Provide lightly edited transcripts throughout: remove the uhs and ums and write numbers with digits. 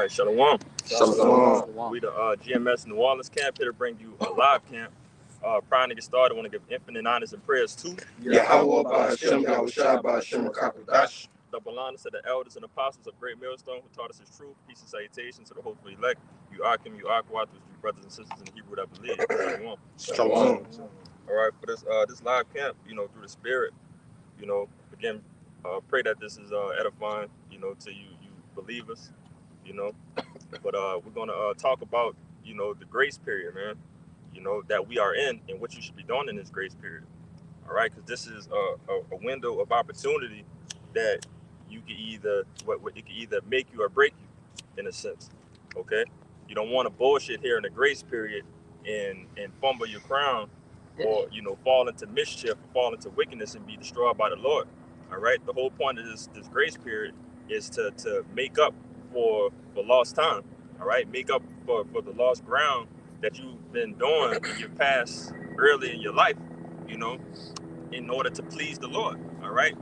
right, Shalom. Shalom. We the GMS New Orleans camp here to bring you a live camp. Prior to get started, I want to give infinite honors and prayers to Yahweh Ba'Hashem, Yahushua Ba'Hashem, Kakadash. double honors to the elders and apostles of Great Millstone who taught us his truth. Peace and salutations to the hopeful elect. You Akim, you Akwat, you brothers and sisters in the Hebrew that believe. Shalom. All right, for this live camp, through the Spirit, again, pray that this is edifying, to you believers, But we're gonna talk about, the grace period, man. That we are in and what you should be doing in this grace period. All right, because this is a window of opportunity that you can either it can either make you or break you, in a sense. Okay, you don't want to bullshit here in the grace period and fumble your crown, or fall into mischief, or fall into wickedness and be destroyed by the Lord. All right, the whole point of this grace period is to make up for lost time. All right, make up for the lost ground that you've been doing in your past, early in your life, in order to please the Lord. All right,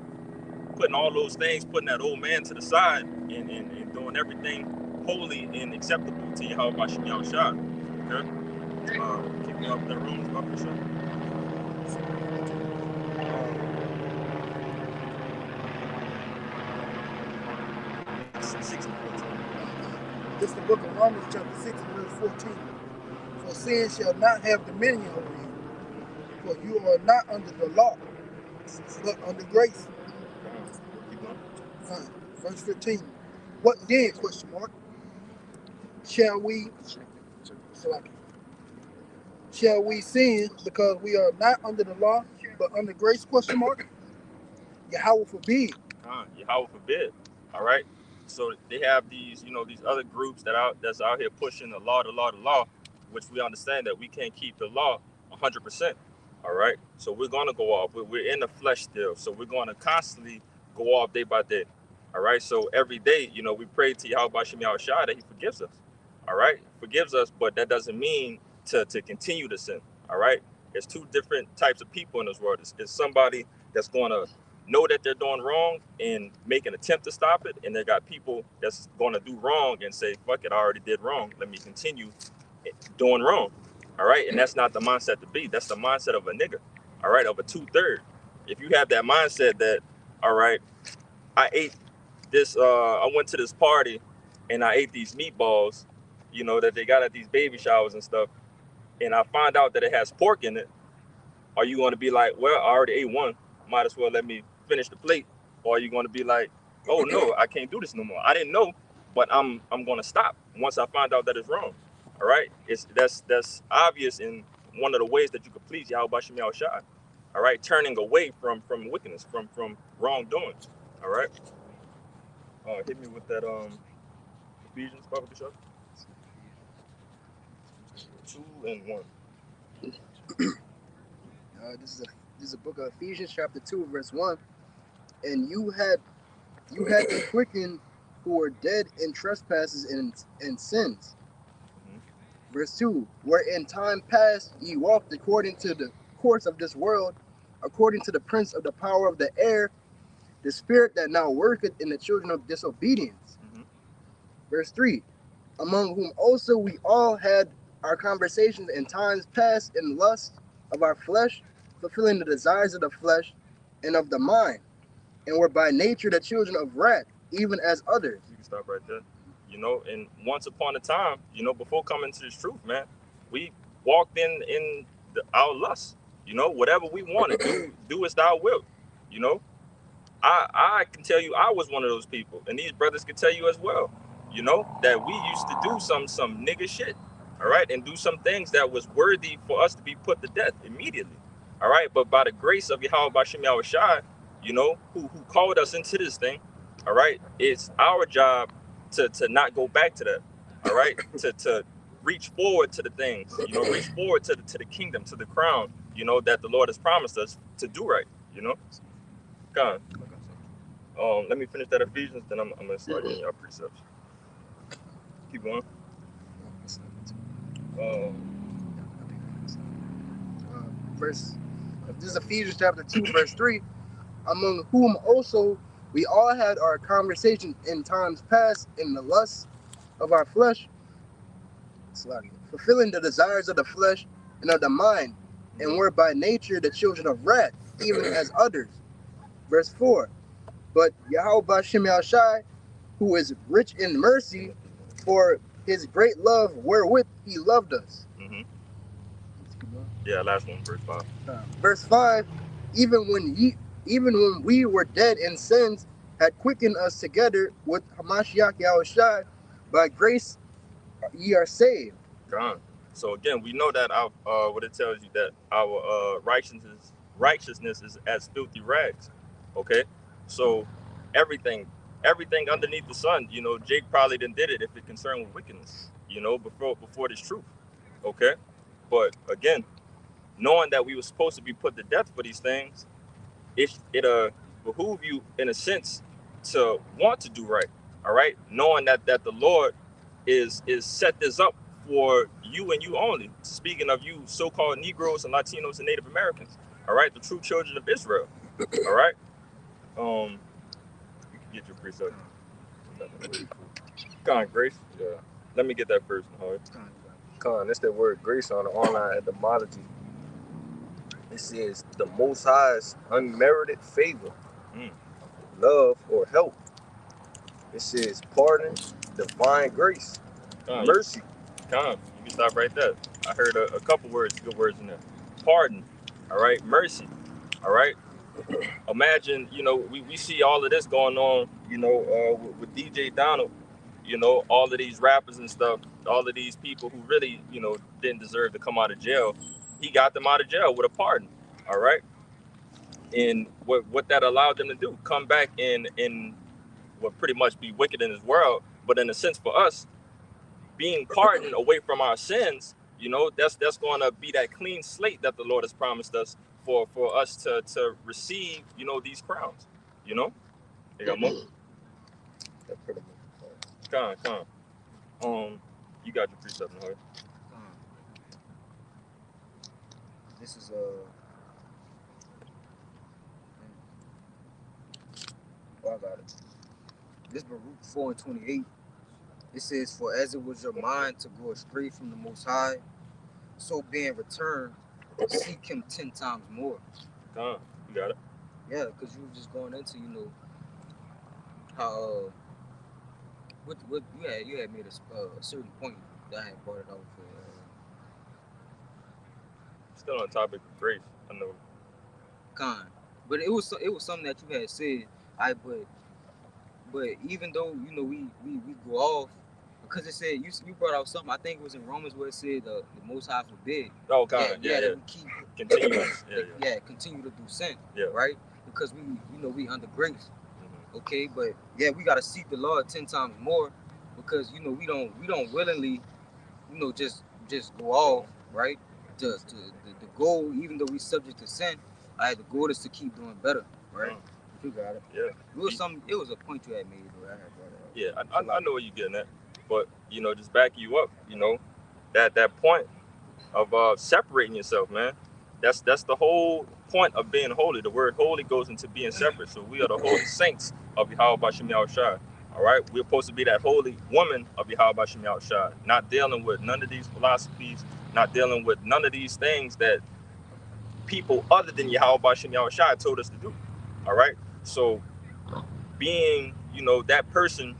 putting all those things, putting that old man to the side, and doing everything holy and acceptable to Yahweh Ba'Shem Yahushua. Okay, kick me off that room, up for sure. This is the book of Romans, chapter 6, and verse 14. For sin shall not have dominion over you, for you are not under the law, but under grace. Verse 15. What then, question mark? Shall we sin because we are not under the law, but under grace, question mark? Yahweh forbid. Yahweh forbid. All right. So they have these, these other groups that's out here pushing the law, which we understand that we can't keep the law 100%. All right. So we're going to go off. We're in the flesh still. So we're going to constantly go off day by day. All right. So every day, we pray to Yahweh Ba'Shem Yahushua that he forgives us. All right. Forgives us. But that doesn't mean to continue to sin. All right. There's two different types of people in this world. It's somebody that's going to know that they're doing wrong and make an attempt to stop it, and they got people that's going to do wrong and say, fuck it, I already did wrong, let me continue doing wrong. All right, and that's not the mindset to be. That's the mindset of a nigga, all right, of a 2/3. If you have that mindset that, all right, I ate this, I went to this party and I ate these meatballs, that they got at these baby showers and stuff, and I find out that it has pork in it, are you going to be like, well, I already ate one, might as well let me finish the plate? Or are you going to be like, oh no, I can't do this no more, I didn't know, but I'm going to stop once I find out that it's wrong? All right, that's obvious in one of the ways that you could please Yahweh Ba'Shem Yahushua. All right, turning away from wickedness, from wrongdoing. All right, hit me with that Ephesians, Bible Bishop. 2 and 1. This is a book of Ephesians, chapter 2, verse 1. And you had been quickened who were dead in trespasses and sins. Mm-hmm. Verse 2. Where in time past ye walked according to the course of this world, according to the prince of the power of the air, the spirit that now worketh in the children of disobedience. Mm-hmm. Verse 3. Among whom also we all had our conversations in times past in lust of our flesh, fulfilling the desires of the flesh and of the mind, and were by nature the children of wrath, even as others. You can stop right there. And once upon a time, before coming to this truth, man, we walked in our lust. Whatever we want to do as thou wilt. I can tell you I was one of those people, and these brothers can tell you as well, that we used to do some nigga shit, all right, and do some things that was worthy for us to be put to death immediately, all right, but by the grace of Yahweh Ba'Shem Yahushua, who called us into this thing, all right, it's our job to not go back to that, all right, to reach forward to the things, reach forward to the kingdom, to the crown, that the Lord has promised us to do right, God. Let me finish that Ephesians, then I'm gonna start getting your precepts. Keep going. This is Ephesians chapter 2, verse 3. Among whom also we all had our conversation in times past in the lust of our flesh, fulfilling the desires of the flesh and of the mind, and were by nature the children of wrath, even as others. Verse 4. But Yahweh Shem Shai, who is rich in mercy, for his great love wherewith he loved us. Mm-hmm. Yeah, last one, verse 5. Verse 5. Even when we were dead in sins, had quickened us together with Hamashiach Yahushai. By grace ye are saved. God. So again, we know that our what it tells you that our righteousness is as filthy rags. Okay, so everything underneath the sun, you know, Jake probably didn't did it if it concerned with wickedness, you know, before this truth. Okay, but again, knowing that we were supposed to be put to death for these things, it behoove you in a sense to want to do right. All right, knowing that the Lord is set this up for you and you only. Speaking of you, so-called Negroes and Latinos and Native Americans. All right, the true children of Israel. All right. You can get your precept. Con grace. Yeah. Let me get that first one, Con, that's that word grace on the online etymology. It says the Most High's unmerited favor, love, or help. It says pardon, divine grace, mercy. Con, you can stop right there. I heard a couple words, good words in there. Pardon, all right, mercy, all right. Imagine, you know, we see all of this going on, you know, with DJ Donald, you know, all of these rappers and stuff, all of these people who really, you know, didn't deserve to come out of jail. He got them out of jail with a pardon, all right. And what that allowed them to do, come back in what pretty much be wicked in this world, but in a sense for us, being pardoned away from our sins, you know, that's going to be that clean slate that the Lord has promised us for us to receive, you know, these crowns, you know. You got more? That's pretty much. Come. You got your precept, right? This is I got it. This Baruch 4:28. It says, "For as it was your mind to go astray from the Most High, so being returned, seek Him 10 times more." You got it. Yeah, because you were just going into, you know, how what you had made a certain point that I had brought it out for. Still on topic of grace, I know. But it was something that you had said. But even though, you know, we go off, because it said you brought out something. I think it was in Romans where it said the Most High forbid. Oh God, yeah. That we keep continuous. Continue to do sin. Yeah. Right, because we under grace. Okay, but yeah, we gotta seek the Lord 10 times more, because you know we don't willingly, you know, just go off, right? Just the goal, even though we subject to sin, the goal is to keep doing better, right? You got it. Yeah. It was a point you had made, though. I had brought it up. Yeah, I know where you're getting at, but you know, just backing you up, you know, that point of separating yourself, man. That's the whole point of being holy. The word holy goes into being separate. So we are the holy saints of Yahweh Shem Shai. All right, we're supposed to be that holy woman of Yahweh Shem Shai, not dealing with none of these philosophies, not dealing with none of these things that people other than Yahweh Shem Shai told us to do. All right, so being, you know, that person,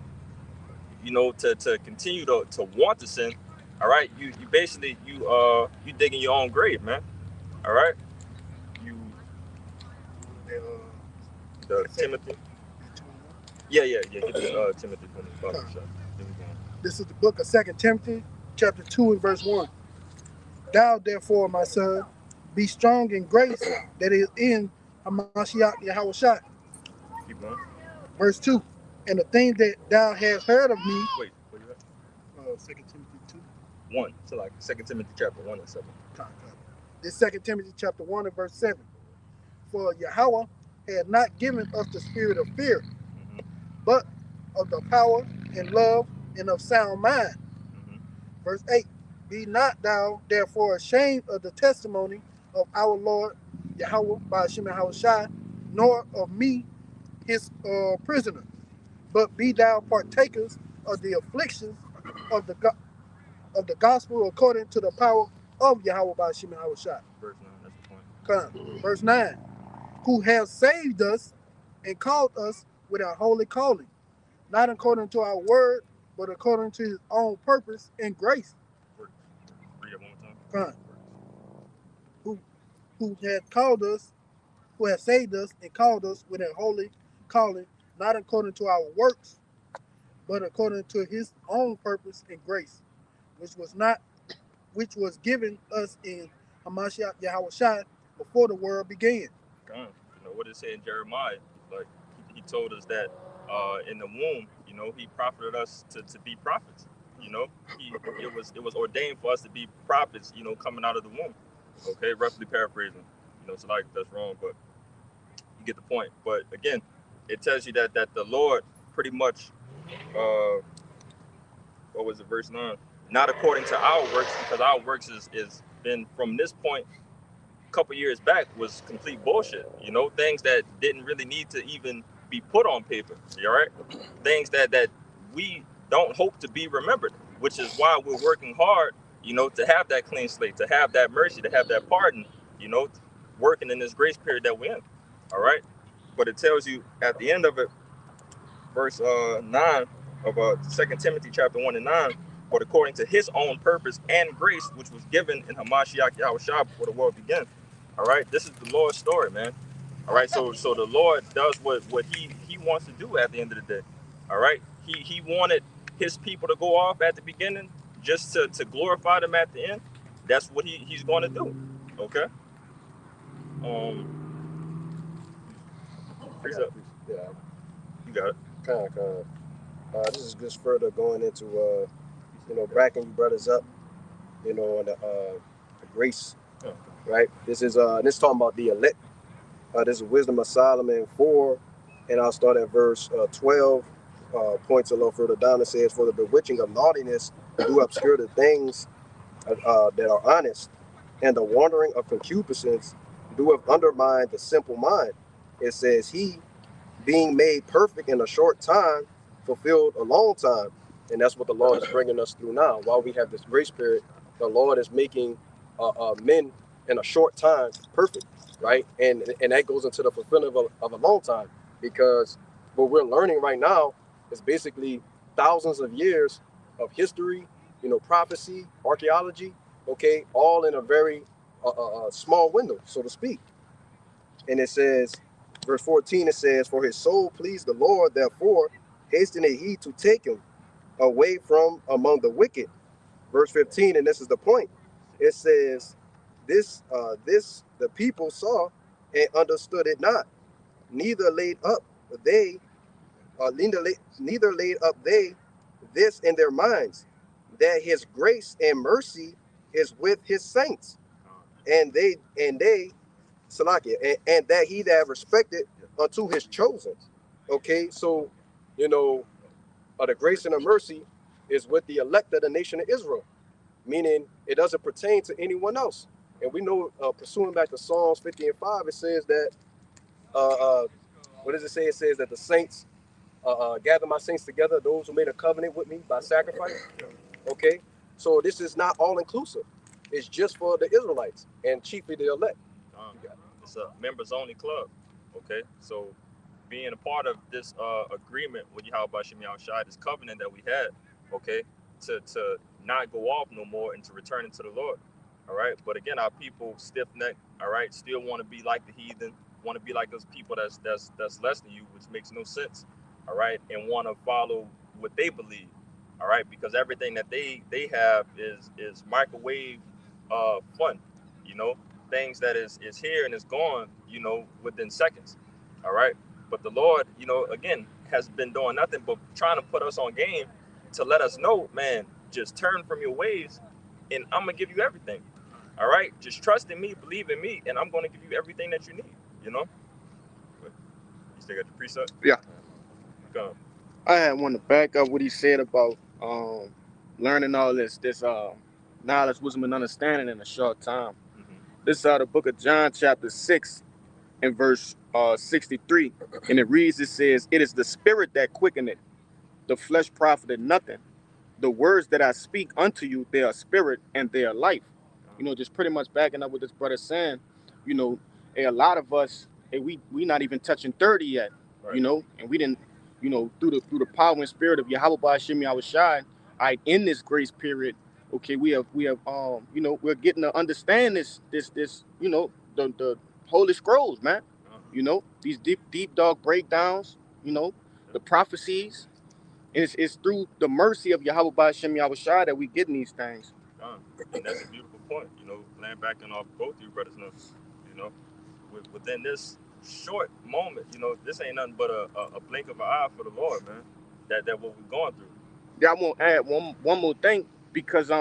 you know, to continue to want to sin, all right, you basically you digging your own grave, man. All right, the Timothy. Yeah. Get the Timothy 25 shot. This is the book of 2 Timothy, chapter 2 and verse 1. Thou therefore, my son, be strong in grace that is in Hamashiach Yahushua. Keep going. Verse 2. And the thing that thou hast heard of me. Wait, where you at? 2 Timothy 2. 1. So like 2 Timothy chapter 1 and 7. This 2 Timothy chapter 1 and verse 7. For Yahweh had not given us the spirit of fear, but of the power and love and of sound mind. Verse 8. Be not thou therefore ashamed of the testimony of our Lord Yahweh by Shem Yahushai, nor of me, his prisoner, but be thou partakers of the afflictions of the gospel according to the power of Yahweh Bashim Yahushua. Verse 9, that's the point. Come. Verse 9. Who have saved us and called us with our holy calling, not according to our word, but according to his own purpose and grace. Read it one more time. Come. Who had called us, who has saved us and called us with a holy calling, not according to our works, but according to his own purpose and grace, which was given us in Hamashiach Yahushua before the world began. God, you know what it said in Jeremiah, like he told us that in the womb, you know, he profited us to be prophets. You know, it was ordained for us to be prophets, you know, coming out of the womb. Okay, roughly paraphrasing. You know, so like that's wrong, but you get the point. But again, it tells you that the Lord pretty much what was it, verse 9? Not according to our works, because our works is been from this point a couple years back was complete bullshit. You know, things that didn't really need to even be put on paper. All right, things that we don't hope to be remembered, which is why we're working hard. You know, to have that clean slate, to have that mercy, to have that pardon. You know, working in this grace period that we're in. All right, but it tells you at the end of it, verse 9 of 2 Timothy chapter 1 and 9, but according to his own purpose and grace, which was given in Hamashiach Yahushua before the world began. All right, this is the Lord's story, man. All right, so the Lord does what he wants to do at the end of the day. All right, he wanted his people to go off at the beginning just to glorify them at the end. That's what he's going to do. Okay. Yeah, you got it. Kind of. This is just further going into, you know, backing you brothers up, you know, on the grace, right? This is talking about the elect. This is Wisdom of Solomon 4, and I'll start at verse 12. Points a little further down. It says, "For the bewitching of naughtiness do obscure the things that are honest, and the wandering of concupiscence do have undermined the simple mind." It says, "He, being made perfect in a short time, fulfilled a long time." And that's what the Lord is bringing us through now. While we have this grace period, the Lord is making men in a short time perfect, right? And that goes into the fulfilling of a long time, because what we're learning right now is basically thousands of years of history, you know, prophecy, archaeology, okay, all in a very small window, so to speak. And it says, verse 14, it says, "For his soul pleased the Lord, therefore hastened he to take him away from among the wicked." Verse 15, and this is the point. It says, this the people saw and understood it not, neither laid up they this in their minds, that his grace and mercy is with his saints, and they Salakia, and that he that respected unto his chosen. Okay, so you know, the grace and the mercy is with the elect of the nation of Israel, meaning it doesn't pertain to anyone else. And we know, pursuing back to Psalms 50 and 5, it says that, what does it say? It says that the saints gather my saints together, those who made a covenant with me by sacrifice. Okay, so this is not all inclusive. It's just for the Israelites and chiefly the elect. It's a members only club. Okay, so being a part of this agreement with Yahweh Bashim Yahushua, this covenant that we had, okay, to not go off no more and to return into the Lord. All right, but again, our people stiff-necked, all right, still want to be like the heathen, want to be like those people that's less than you, which makes no sense. All right, and want to follow what they believe. All right, because everything that they have is microwave fun, you know, things that is here and is gone, you know, within seconds. All right, but the Lord, you know, again, has been doing nothing but trying to put us on game to let us know, man, just turn from your ways and I'm gonna give you everything. All right, just trust in me, believe in me, and I'm gonna give you everything that you need, you know. You still got the precept? Yeah. Go. I had one to back up what he said about learning all this knowledge, wisdom, and understanding in a short time. Mm-hmm. This is out of the book of John, chapter 6, and verse 63. And it reads, it says, "It is the spirit that quickeneth, the flesh profited nothing. the words that I speak unto you, they are spirit and they are life. Just pretty much backing up what this brother saying. A lot of us, we not even touching 30 yet. Right. And we didn't, through the power and spirit of Yahweh Ba'ashim Yahushai, in this grace period, okay, we have we're getting to understand this the holy scrolls, man. These deep dog breakdowns, the prophecies. And it's through the mercy of Yahweh Ba'ashim Yahushai that we getting these things. And that's a beautiful point. Land back and off both of you brothers know, within this short moment, this ain't nothing but a blink of an eye for the Lord, man. That what we're going through. Yeah, I want to add one more thing, because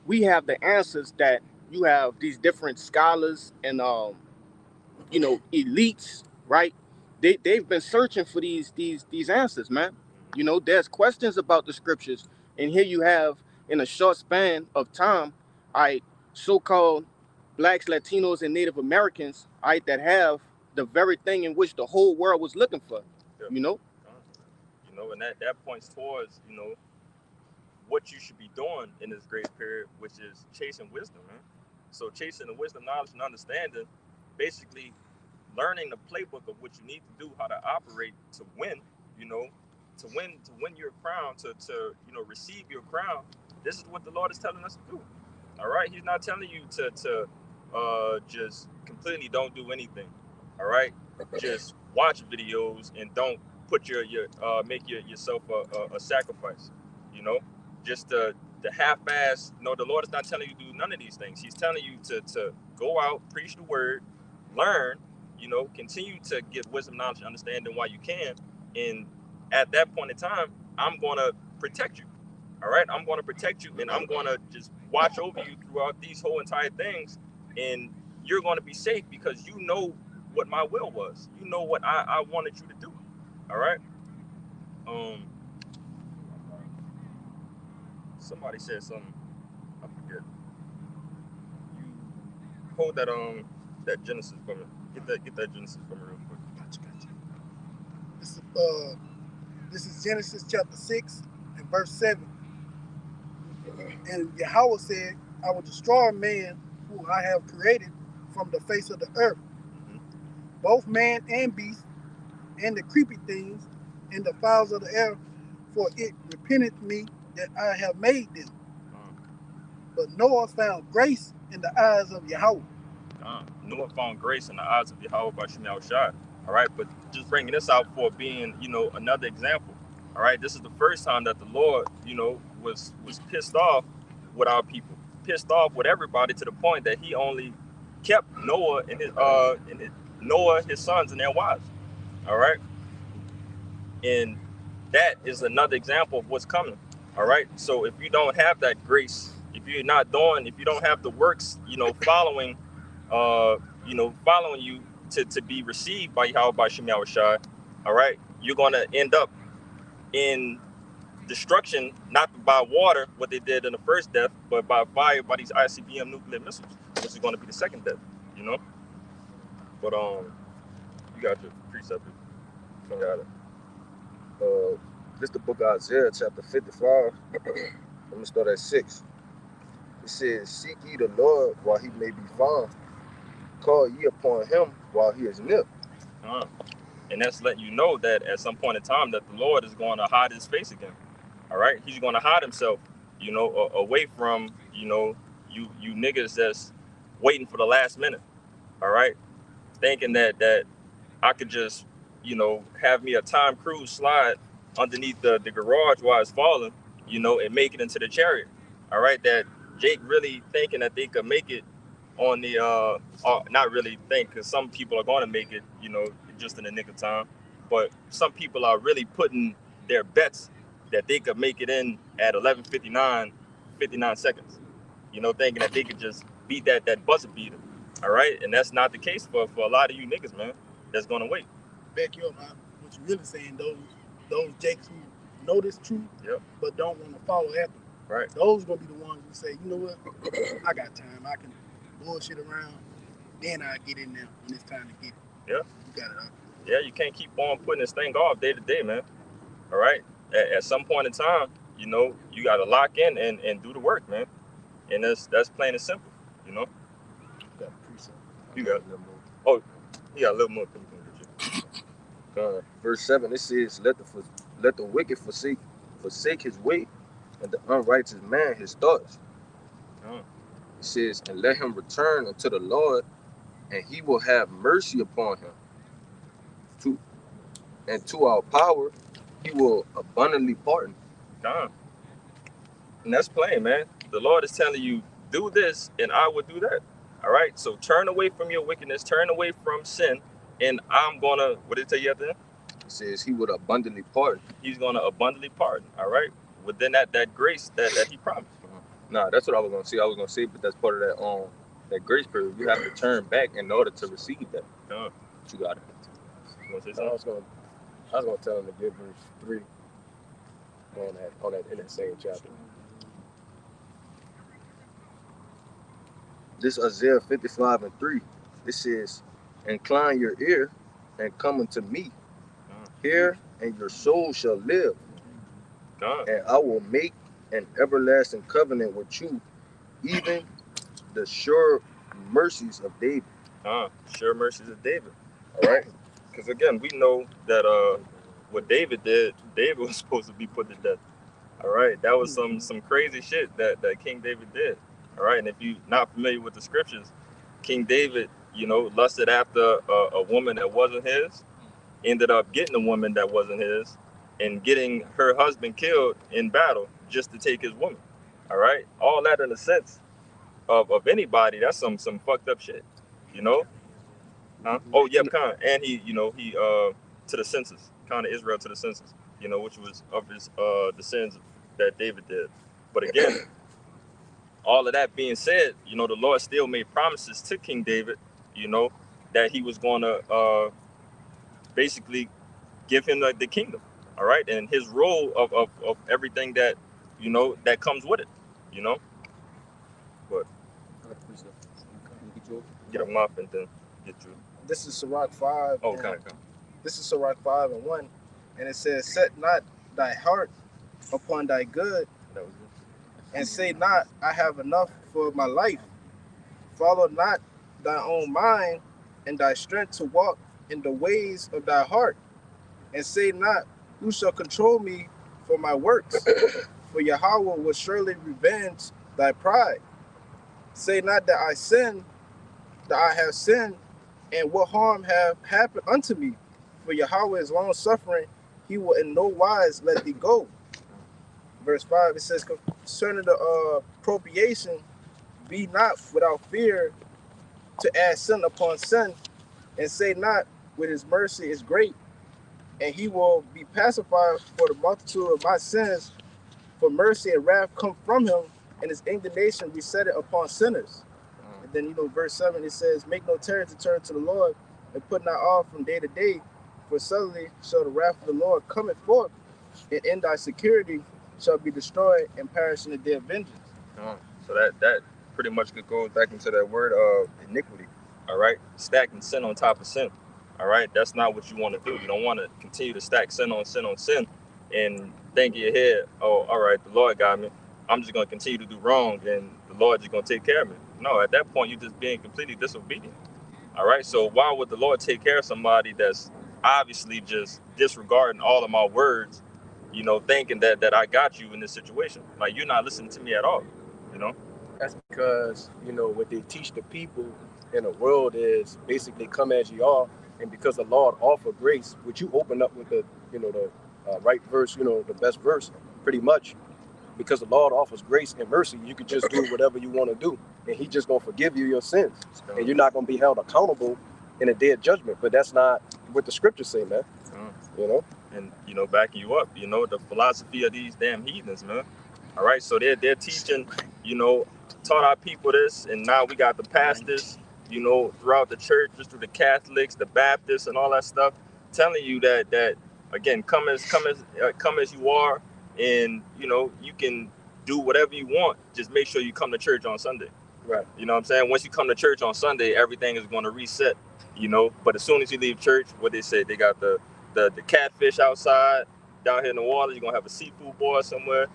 we have the answers that you have these different scholars and elites, right? They've been searching for these answers, man. There's questions about the scriptures, and here you have, in a short span of time, so-called blacks, Latinos, and Native Americans, that have the very thing in which the whole world was looking for. Yeah. And that points towards what you should be doing in this grace period, which is chasing wisdom, man. So chasing the wisdom, knowledge, and understanding, basically learning the playbook of what you need to do, how to operate to win, to win your crown, to receive your crown. This is what the Lord is telling us to do. All right, He's not telling you to just completely don't do anything. All right, just watch videos and don't put make yourself a sacrifice. Just the half-ass. The Lord is not telling you to do none of these things. He's telling you to go out, preach the word, learn. Continue to get wisdom, knowledge, and understanding while you can. And at that point in time, I'm going to protect you. All right? I'm going to protect you, and I'm going to just watch over you throughout these whole entire things. And you're going to be safe because you know what my will was. You know what I wanted you to do. All right? Somebody said something. I forget. You hold that Genesis for me. Get that Genesis for me real quick. Gotcha. This is Genesis chapter 6 and verse 7. And Yahweh said, I will destroy man who I have created from the face of the earth, both man and beast, and the creepy things, and the fowls of the air, for it repented me that I have made them. But Noah found grace in the eyes of Yahweh. Noah found grace in the eyes of Yahweh Ba'ashim Yahushai. All right, but just bringing this out for being, another example. All right, this is the first time that the Lord, was pissed off with our people, pissed off with everybody, to the point that He only kept Noah and his sons and their wives. All right, and that is another example of what's coming. All right, so if you don't have that grace, if you don't have the works, following you to be received by Yahweh Ba'ashim Yahushai, all right, you're going to end up in destruction, not by water, what they did in the first death, but by fire, by these ICBM nuclear missiles, which is going to be the second death, But you got your precept. Got it. This is the book of Isaiah, chapter 55. I'm going to start at 6. It says, seek ye the Lord while He may be found. Call ye upon Him while He is near. And that's letting you know that at some point in time that the Lord is going to hide His face again. All right? He's going to hide Himself, away from, you niggas that's waiting for the last minute. All right? Thinking that I could just, have me a Tom Cruise slide underneath the garage while it's falling, and make it into the chariot. All right? That Jake really thinking that they could make it on the not really think, because some people are going to make it, just in the nick of time, but some people are really putting their bets that they could make it in at 59 seconds, thinking that they could just beat that buzzer beater. All right, and that's not the case for a lot of you niggas, man, that's going to wait. Back you up, man. What you really saying, those Jakes who know this truth, yep, but don't want to follow after. Right. Those gonna be the ones who say, you know what, I got time, I can bullshit around, then I get in there when it's time to get it. Yeah. You got it, huh? Yeah, you can't keep on putting this thing off day to day, man. All right. At some point in time, you know, you got to lock in and do the work, man. And that's plain and simple, you know. Got a precept. You got a little more. Oh, you got a little more. Verse 7, it says, let the wicked forsake his way, and the unrighteous man his thoughts. It says, and let him return unto the Lord, and he will have mercy upon him. And to our power, he will abundantly pardon. And that's plain, man. The Lord is telling you, do this, and I will do that. All right? So turn away from your wickedness, turn away from sin, and I'm going to, what did it tell you at the end? It says he would abundantly pardon. He's going to abundantly pardon, all right? Within that grace that he promised. Nah, that's what I was going to say. But that's part of that grace period. You have to turn back in order to receive that. But you got it. You want to say I something? was gonna tell him to get verse 3 on that in that same chapter. This Isaiah 55:3. It says, incline your ear and come unto me. Hear, and your soul shall live. And I will make an everlasting covenant with you, even the sure mercies of David. Sure mercies of David. All right? Because again, we know that what David did, David was supposed to be put to death. All right? That was some crazy shit that King David did. All right? And if you're not familiar with the scriptures, King David, you know, lusted after a woman that wasn't his, ended up getting a woman that wasn't his, and getting her husband killed in battle just to take his woman. All right? All that in the sense of anybody, that's some fucked up shit, you know? Huh? Oh, yep, Khan. And he to the census, Khan of Israel to the census, you know, which was of his the sins that David did. But again, all of that being said, you know, the Lord still made promises to King David, you know, that he was going to basically give him the kingdom, all right, and his role of everything that, you know, that comes with it, you know. But get him up and then get you. This is Sirach 5. Oh, okay. This is Sirach 5:1, and it says, set not thy heart upon thy good, and say not, I have enough for my life. Follow not thy own mind and thy strength to walk in the ways of thy heart, and say not, who shall control me for my works? For Yahweh will surely revenge thy pride. Say not that I have sinned, and what harm have happened unto me? For Yahweh is long suffering, he will in no wise let thee go. Verse 5, it says, concerning the appropriation, be not without fear to add sin upon sin, and say not, with his mercy is great, and he will be pacified for the multitude of my sins. For mercy and wrath come from him, and his indignation be set upon sinners. And then, you know, verse 7, it says, make no terror to turn to the Lord, and put not off from day to day, for suddenly shall the wrath of the Lord cometh forth, and in thy security shall be destroyed and perish in the day of vengeance. So that pretty much goes back into that word of iniquity, all right? Stacking sin on top of sin, all right? That's not what you want to do. You don't want to continue to stack sin on sin on sin and think in your head, oh, all right, the Lord got me. I'm just going to continue to do wrong, and the Lord just going to take care of me. No, at that point, you're just being completely disobedient, all right? So why would the Lord take care of somebody that's obviously just disregarding all of my words, you know, thinking that I got you in this situation? Like, you're not listening to me at all, you know? That's because, you know, what they teach the people in the world is basically come as you are, and because the Lord offer grace, which you open up with the, you know, the right verse, you know, the best verse, pretty much, because the Lord offers grace and mercy, you can just do whatever you want to do, and he just going to forgive you your sins, and you're not going to be held accountable in a day of judgment. But that's not what the scriptures say, man. You know? And, you know, backing you up, you know, the philosophy of these damn heathens, man. All right, so they're teaching, you know, taught our people this, and now we got the pastors, you know, throughout the church, just through the Catholics, the Baptists, and all that stuff, telling you that again, come as you are, and, you know, you can do whatever you want. Just make sure you come to church on Sunday. Right. You know what I'm saying? Once you come to church on Sunday, everything is going to reset, you know. But as soon as you leave church, what they say, they got the catfish outside, down here in New Orleans, you're gonna have a seafood boil somewhere,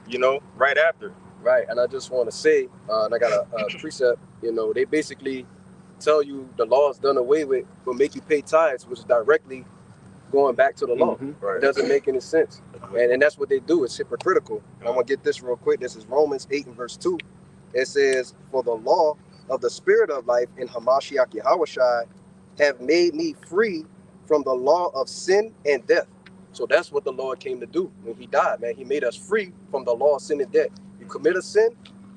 you know, right after. Right, and I just want to say, and I got a precept. You know, they basically tell you the law is done away with, but make you pay tithes, which is directly going back to the law. Right. It doesn't make any sense, and that's what they do. It's hypocritical. And I'm gonna get this real quick. This is Romans 8 and verse 2. It says, "For the law of the Spirit of life in Hamashiach Yahushai have made me free from the law of sin and death." So that's what the Lord came to do when He died, man. He made us free from the law of sin and death. You commit a sin,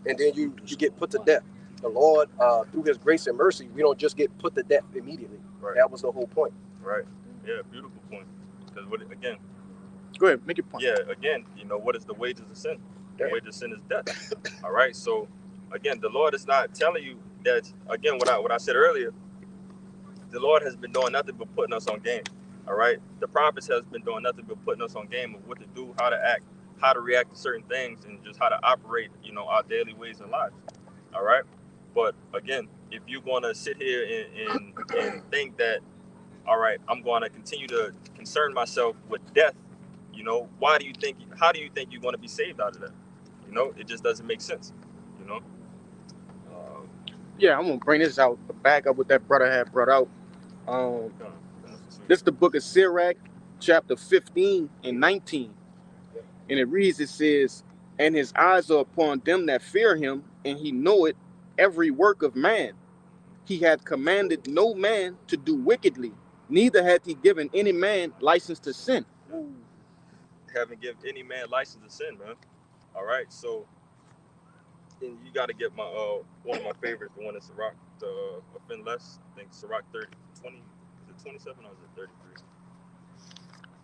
and then you get put to death. The Lord, through His grace and mercy, we don't just get put to death immediately. Right. That was the whole point. Right. Yeah, beautiful point. Because again, Go ahead, make your point. yeah, again, you know, what is the wages of sin? The Yeah. wages of sin is death. All right. So again, the Lord is not telling you that. Again, what I said earlier, the Lord has been doing nothing but putting us on game. All right. The prophets has been doing nothing but putting us on game of what to do, how to act, how to react to certain things, and just how to operate, you know, our daily ways and lives. All right. But again, if you're gonna sit here and think that, all right, I'm gonna continue to concern myself with death, you know, how do you think you're gonna be saved out of that? You know, it just doesn't make sense. You know. Yeah, I'm gonna bring this out, back up what that brother had brought out. This is the book of Sirach, chapter 15 and 19. And it reads, it says, "And his eyes are upon them that fear him, and he knoweth every work of man. He hath commanded no man to do wickedly, neither hath he given any man license to sin." Haven't given any man license to sin, man. All right, so and you got to get my one of my favorites, the one in Sirach, the offend less. I think Sirach 20, is it 27 or is it 33?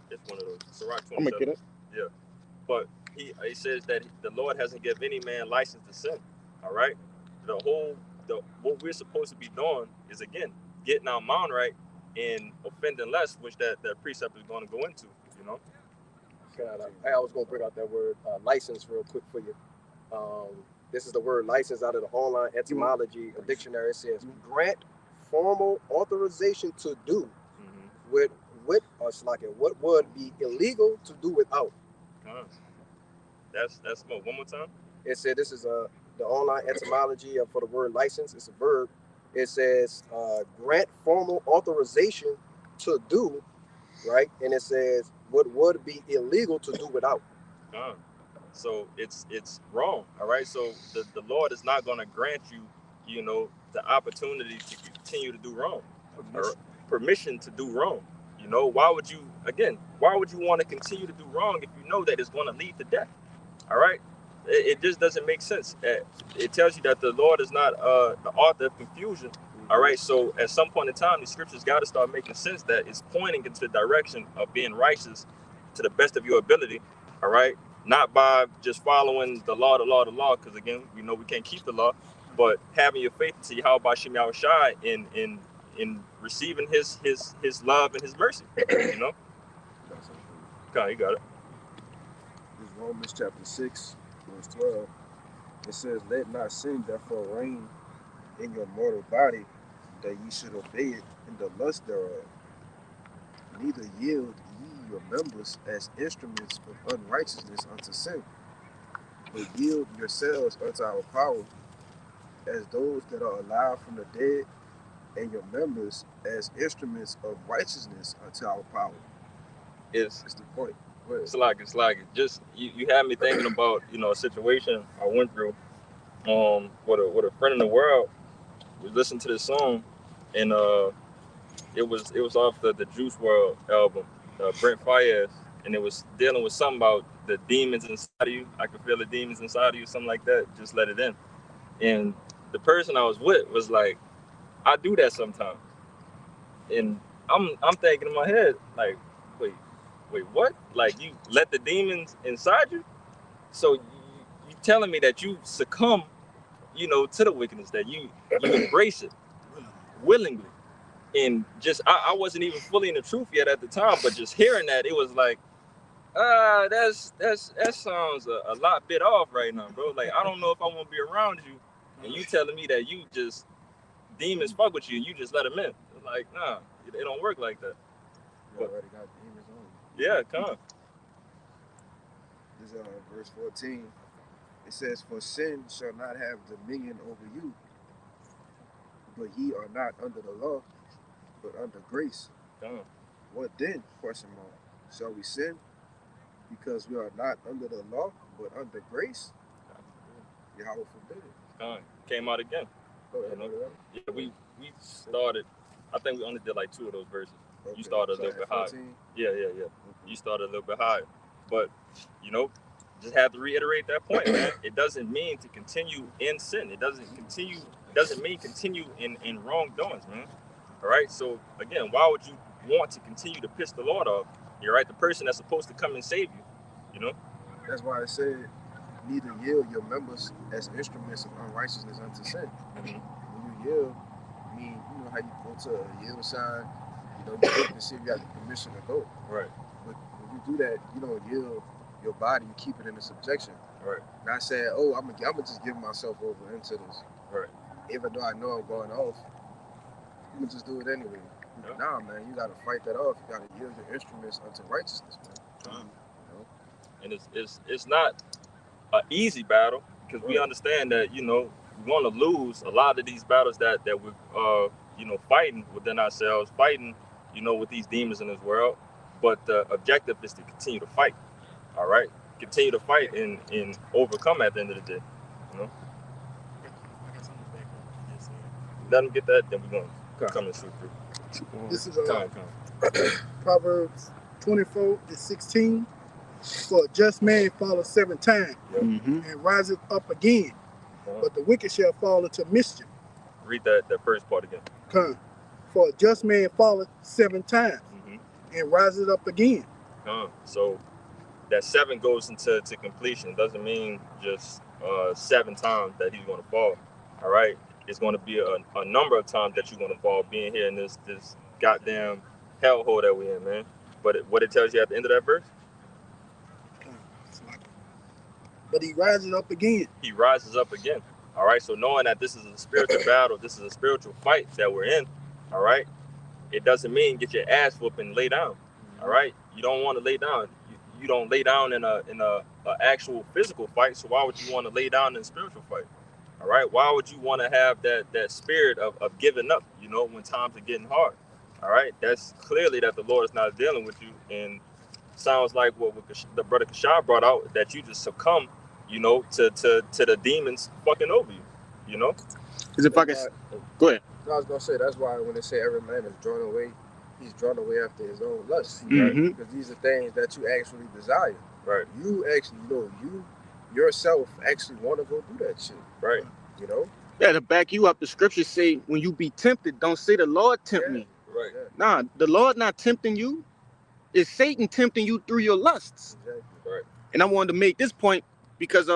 It's one of those. Sirach 27. I'm gonna get it. Yeah, but he says that the Lord hasn't given any man license to sin. All right, what we're supposed to be doing is, again, getting our mind right and offending less, which that precept is going to go into. You know. I was going to bring out that word license real quick for you. This is the word license out of the online etymology dictionary. It says grant formal authorization to do with what would be illegal to do without. That's one more time. It said this is the online etymology for the word license. It's a verb. It says grant formal authorization to do, right? And it says what would be illegal to do without. So it's wrong. All right. So the Lord is not going to grant you, you know, the opportunity to continue to do wrong, or permission to do wrong. You know, why would you want to continue to do wrong if you know that it's going to lead to death? All right. It just doesn't make sense. It tells you that the Lord is not the author of confusion. All right. So at some point in time, the scriptures got to start making sense that it's pointing into the direction of being righteous to the best of your ability. All right. Not by just following the law, because again, we know we can't keep the law, but having your faith to Yahweh Shem Yahushai in receiving his love and his mercy. You know? Okay, you got it. This is Romans chapter 6, verse 12. It says, "Let not sin therefore reign in your mortal body, that ye should obey it in the lust thereof. Neither yield ye your members as instruments of unrighteousness unto sin, but yield yourselves unto our power as those that are alive from the dead, and your members as instruments of righteousness unto our power." It's That's the point. it's like just you had me thinking about, you know, a situation I went through with a friend in the world. We listened to this song, and it was off the Juice WRLD album, Brent Fayez, and it was dealing with something about the demons inside of you. I can feel the demons inside of you, something like that. Just let it in. And the person I was with was like, I do that sometimes, and I'm thinking in my head like, wait, what? Like, you let the demons inside you? So you telling me that you succumb, you know, to the wickedness, that you embrace it willingly. And just I wasn't even fully in the truth yet at the time, but just hearing that, it was like, that sounds a lot bit off right now, bro. Like, I don't know if I want to be around you, and you telling me that you just demons fuck with you and you just let them in. Like, nah, it don't work like that. You already got demons on you. Yeah, come on. is verse 14. It says, "For sin shall not have dominion over you, but ye are not under the law, but under grace." What then? Question mark. Shall we sin because we are not under the law, but under grace? Yahweh forbid it. Came out again. You know? Yeah, we started. I think we only did like 2 of those verses. Okay. You started a little bit higher. Yeah. Okay. You started a little bit higher, but you know, just have to reiterate that point, man. It doesn't mean to continue in sin. It doesn't mean continue in wrongdoings, man. All right. So again, why would you want to continue to piss the Lord off? You're right. The person that's supposed to come and save you. You know. That's why I said, neither yield your members as instruments of unrighteousness unto sin. Mm-hmm. When you yield, I mean, you know how you go to a yield sign, you look to see if you got the permission to go. Right. But when you do that, you don't yield your body, you keep it in a subjection. Right. Not saying, oh, I'm gonna just give myself over into this. Right. Even though I know I'm going off, I'm gonna just do it anyway. Yeah. Nah, man, you gotta fight that off. You gotta yield your instruments unto righteousness, man. Mm-hmm. You know? And it's not an easy battle, because we understand that, you know, we want to lose a lot of these battles that we're you know, fighting within ourselves, fighting, you know, with these demons in this world. But the objective is to continue to fight. All right, continue to fight and overcome at the end of the day. You know. Let them get that, then we're gonna come and shoot through. This is Proverbs 24:16. For a just man falleth 7 times, and riseth up again, but the wicked shall fall into mischief. Read that first part again. For a just man falleth 7 times, and riseth up again. So that 7 goes into completion. It doesn't mean just 7 times that he's going to fall. All right, it's going to be a number of times that you're going to fall, being here in this goddamn hellhole that we're in, man. But what it tells you at the end of that verse? But he rises up again. He rises up again. All right. So knowing that this is a spiritual battle, this is a spiritual fight that we're in. All right. It doesn't mean get your ass whooped and lay down. All right. You don't want to lay down. You don't lay down in a actual physical fight. So why would you want to lay down in a spiritual fight? All right. Why would you want to have that spirit of giving up? You know, when times are getting hard. All right. That's clearly that the Lord is not dealing with you. And sounds like what the brother Kashab brought out, that you just succumb, you know, to the demons fucking over you, you know? Because if I can... Go ahead. I was going to say, that's why when they say every man is drawn away, he's drawn away after his own lust. Right? Because these are things that you actually desire. Right. You actually, you know, you yourself actually want to go do that shit. Right. You know? Yeah, to back you up, the scriptures say, when you be tempted, don't say the Lord tempt me. Right. Yeah. Nah, the Lord not tempting you. It's Satan tempting you through your lusts. Exactly. Right. And I wanted to make this point because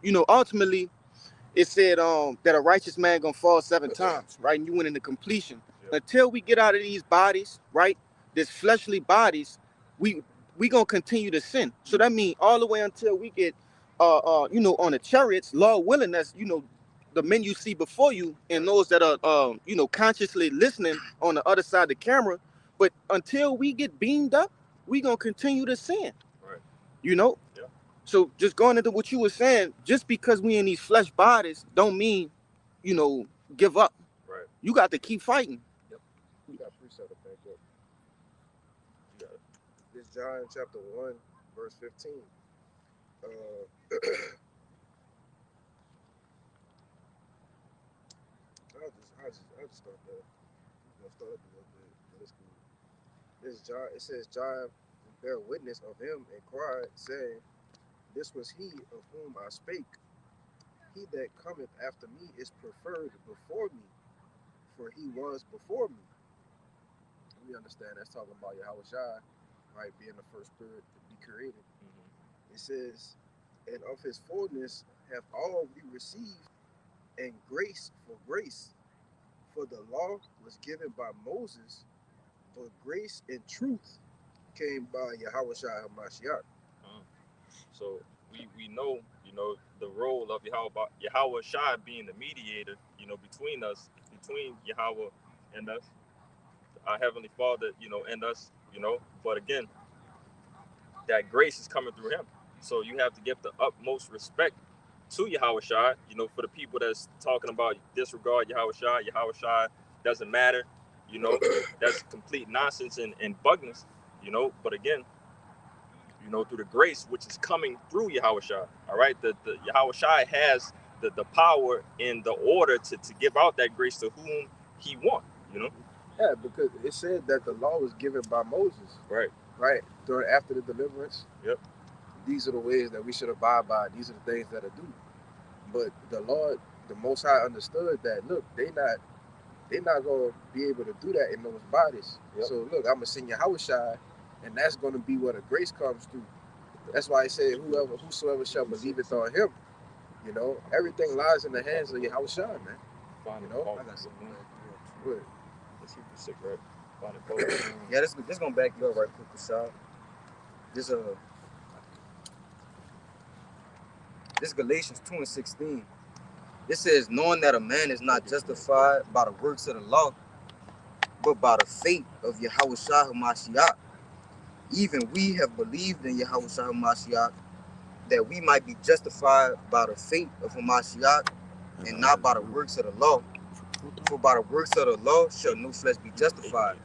you know, ultimately it said that a righteous man gonna fall 7 times, right? And you went into completion. Yeah. Until we get out of these bodies, right? This fleshly bodies, we gonna continue to sin. So that means all the way until we get you know, on the chariots, Lord willing, that's, you know, the men you see before you and those that are you know, consciously listening on the other side of the camera. But until we get beamed up, we gonna continue to sin. Right. You know? Yeah. So just going into what you were saying, just because we in these flesh bodies don't mean, you know, give up. Right. You got to keep fighting. Yep. You got precept to back up. You got it. This John chapter 1, verse 15. I'll just start there. I'll start up a little bit, but it's cool. This John, it says, John bare witness of him and cried, saying, this was he of whom I spake. He that cometh after me is preferred before me, for he was before me. We understand that's talking about Yahweh Shai, right, being the first spirit to be created. It says, and of his fullness have all we received, and grace for grace. For the law was given by Moses, but grace and truth came by Yahweh Shai HaMashiach. So we know, you know, the role of Yahweh Shai being the mediator, you know, between us, between Yahweh and us, our Heavenly Father, you know, and us, you know. But again, that grace is coming through him. So you have to give the utmost respect to Yahweh Shai. You know, for the people that's talking about disregard Yahweh Shai doesn't matter. You know, that's complete nonsense and bugness. You know, but again, you know, through the grace which is coming through Yahweh Shai. All right, the Yahweh Shai has the power and the order to give out that grace to whom he wants. You know. Yeah, because it said that the law was given by Moses. Right. Right. After the deliverance. Yep. These are the ways that we should abide by. These are the things that are due. But the Lord, the Most High, understood that. Look, they're not gonna be able to do that in those bodies. Yep. So look, I'm gonna send Yahweh Shai, and that's gonna be where the grace comes through. That's why he said, whosoever shall believeth on him, you know, everything lies in the hands of Yahweh Shai, man. You know, I got something. Good. Let's keep it sick, right? Yeah, this gonna back you up right quick, Rashad. This Galatians 2:16. It says, knowing that a man is not justified by the works of the law, but by the faith of Yahweh Shai HaMashiach. Even we have believed in Yahweh Shai HaMashiach, that we might be justified by the faith of Hamashiach, and not by the works of the law. For by the works of the law shall no flesh be justified.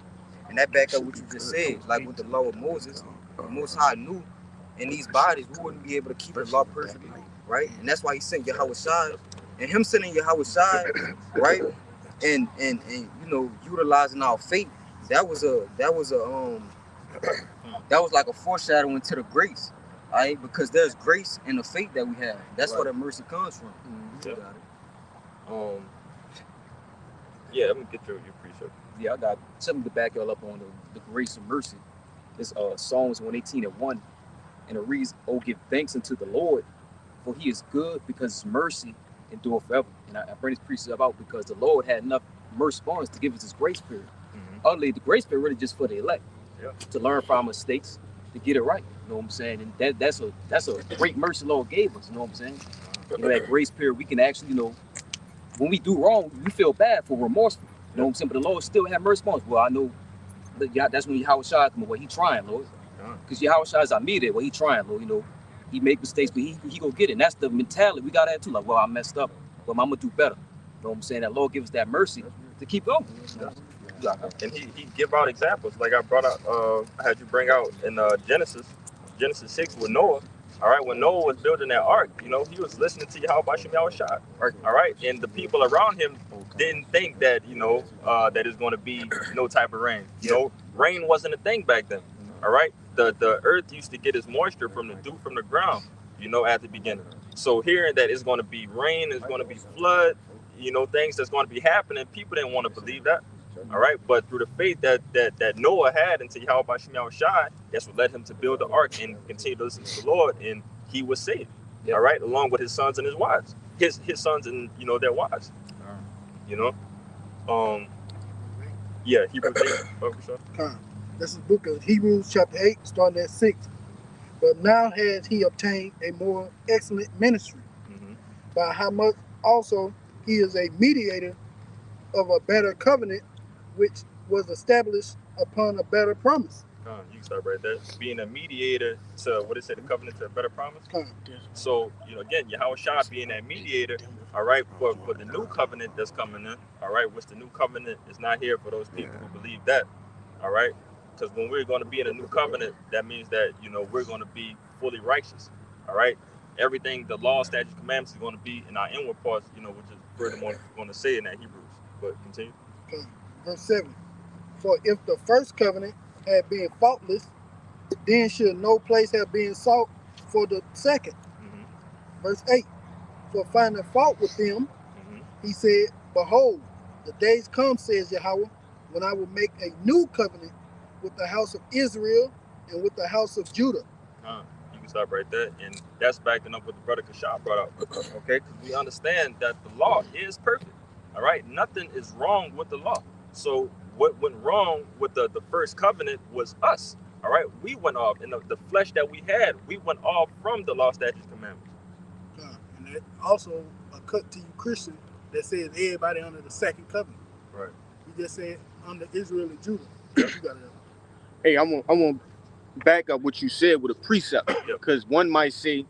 And that back up what you just said, like with the law of Moses, the Most High knew in these bodies we wouldn't be able to keep the law perfectly, right? And that's why he sent Yahweh Shai, and him sending Yahweh Shai, right? And you know, utilizing our faith, that was like a foreshadowing to the grace, right? Because there's grace in the faith that we have. That's where that mercy comes from. Mm-hmm. You got it. Yeah, let me get your precept. Yeah, I got something to back y'all up on the grace and mercy. It's Psalms 118:1, and it reads, "Oh, give thanks unto the Lord, for He is good, because His mercy endure forever." And I bring this precept out because the Lord had enough mercy on us to give us His grace period. Mm-hmm. Utterly, the grace period really just for the elect, to learn from our mistakes, to get it right. You know what I'm saying? And that's a great mercy the Lord gave us. You know what I'm saying? You know, that grace period, we can actually, you know, when we do wrong, we feel bad, for remorseful. You know what I'm saying? But the Lord still have mercy on us. Well, I know that's when Yahweh Shai come. Well, he trying, Lord. Because Yahweh Shai is our mediator. Well, he trying, Lord. You know, he make mistakes, but he gonna get it. And that's the mentality we gotta have too. Like, well, I messed up, but I'm gonna do better. You know what I'm saying? That Lord give us that mercy to keep going. And he give out examples. Like I brought out, I had you bring out in Genesis 6 with Noah. All right, when Noah was building that ark, you know, he was listening to Yahweh Shai. All right, and the people around him didn't think that, you know, that it's going to be no type of rain. You know, rain wasn't a thing back then. All right, the earth used to get its moisture from the dew from the ground, you know, at the beginning. So hearing that it's going to be rain, it's going to be flood, you know, things that's going to be happening, people didn't want to believe that. All right, but through the faith that Noah had into Yahweh Shai, that's what led him to build the ark and continue to listen to the Lord, and he was saved. Yep. All right, along with his sons and his wives, his sons and, you know, their wives. You know, yeah, Hebrews 8. This is the book of Hebrews chapter 8, starting at 6. But now has he obtained a more excellent ministry, by how much also he is a mediator of a better covenant, which was established upon a better promise. You can start right there. Being a mediator to, what is it, the covenant to a better promise? So, you know, again, Yahweh Shai being that mediator, all right, for the new covenant that's coming in, all right, which the new covenant is not here for those people who believe that, all right? Because when we're going to be in a new covenant, that means that, you know, we're going to be fully righteous, all right? Everything, the law, statutes, commandments is going to be in our inward parts, you know, which is furthermore going to say in that Hebrews. But continue. Verse 7. For if the first covenant had been faultless, then should no place have been sought for the second. Verse 8. For finding fault with them, he said, behold, the days come, says Yahweh, when I will make a new covenant with the house of Israel and with the house of Judah. You can stop right there. And that's backing up what the brother Kashab brought up. Okay? Because we understand that the law is perfect. All right? Nothing is wrong with the law. So what went wrong with the first covenant was us. All right? We went off. In the flesh that we had, we went off from the law, statutes, commandments. And that also a cut to you Christian that says everybody under the second covenant. Right. You just said under Israel and Judah. You got it. Hey, I'm gonna back up what you said with a precept, because one might say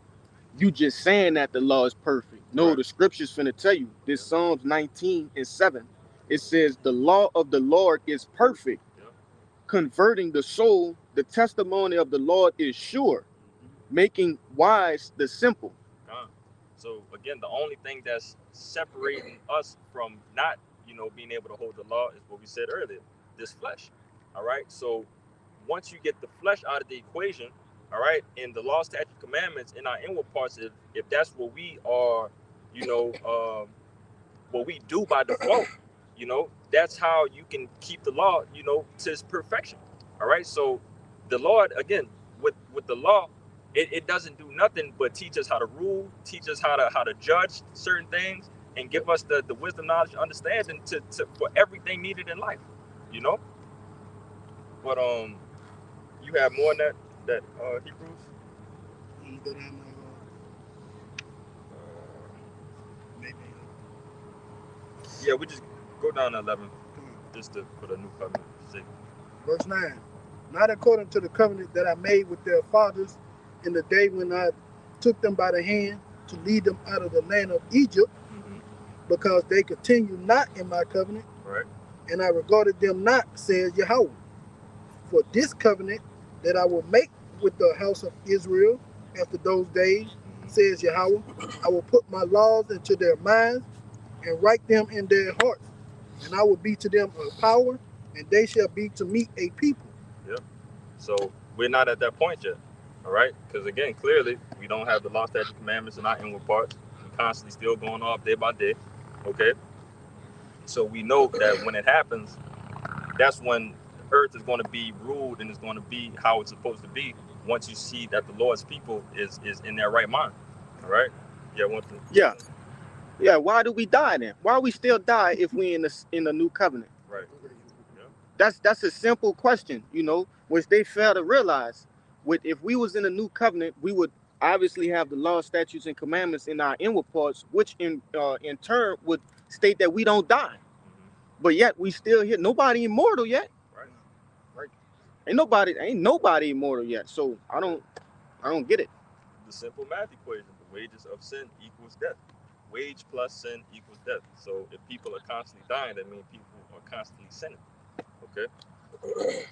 you just saying that the law is perfect. No, Right. the scripture's finna tell you. This Psalms 19:7. It says the law of the Lord is perfect, converting the soul. The testimony of the Lord is sure, making wise the simple. So again, the only thing that's separating us from not, being able to hold the law is what we said earlier, this flesh. All right. So once you get the flesh out of the equation, all right, and the law, statute, commandments in our inward parts, if that's what we are, you know, what we do by default, that's how you can keep the law, to its perfection. All right. So the Lord, again, with the law, it doesn't do nothing but teach us how to rule, teach us how to judge certain things, and give us the wisdom, knowledge, understanding to for everything needed in life, you know. But you have more in that Hebrews. That I'm maybe. Yeah, we just go down to 11, just to put a new covenant. Verse 9. Not according to the covenant that I made with their fathers in the day when I took them by the hand to lead them out of the land of Egypt, because they continue not in my covenant, right, and I regarded them not, says Yahweh. For this covenant that I will make with the house of Israel after those days, says Yahweh, I will put my laws into their minds and write them in their hearts, and I will be to them a power, and they shall be to me a people. Yeah. So we're not at that point yet. All right. Because again, clearly, we don't have the law, statute, commandments in our inward parts. We're constantly still going off day by day. Okay. So we know that when it happens, that's when the earth is going to be ruled and it's going to be how it's supposed to be. Once you see that the Lord's people is in their right mind. All right. Yeah. Yeah. Why do we die then? Why we still die if we in the new covenant? Right. Yeah. That's a simple question, which they fail to realize. If we was in a new covenant, we would obviously have the law, statutes, and commandments in our inward parts, which in turn would state that we don't die. But yet we still here. Nobody immortal yet. Right. Ain't nobody immortal yet. So I don't get it. The simple math equation: the wages of sin equals death. Wage plus sin equals death. So if people are constantly dying, that means people are constantly sinning. Okay.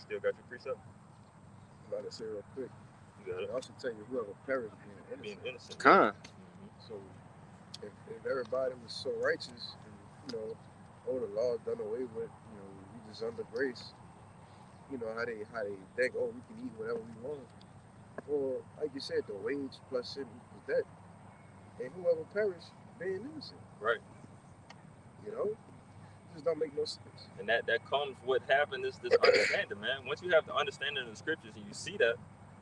Still got your precept? I'm about to say real quick. You got it. I also tell you whoever perished being innocent. So if everybody was so righteous and the law done away with, we just under grace, how they think, oh, we can eat whatever we want. Or like you said, the wage plus sin equals debt. And whoever perished being innocent. Right. It just don't make no sense. And that comes with having this understanding, man. Once you have the understanding of the scriptures and you see that,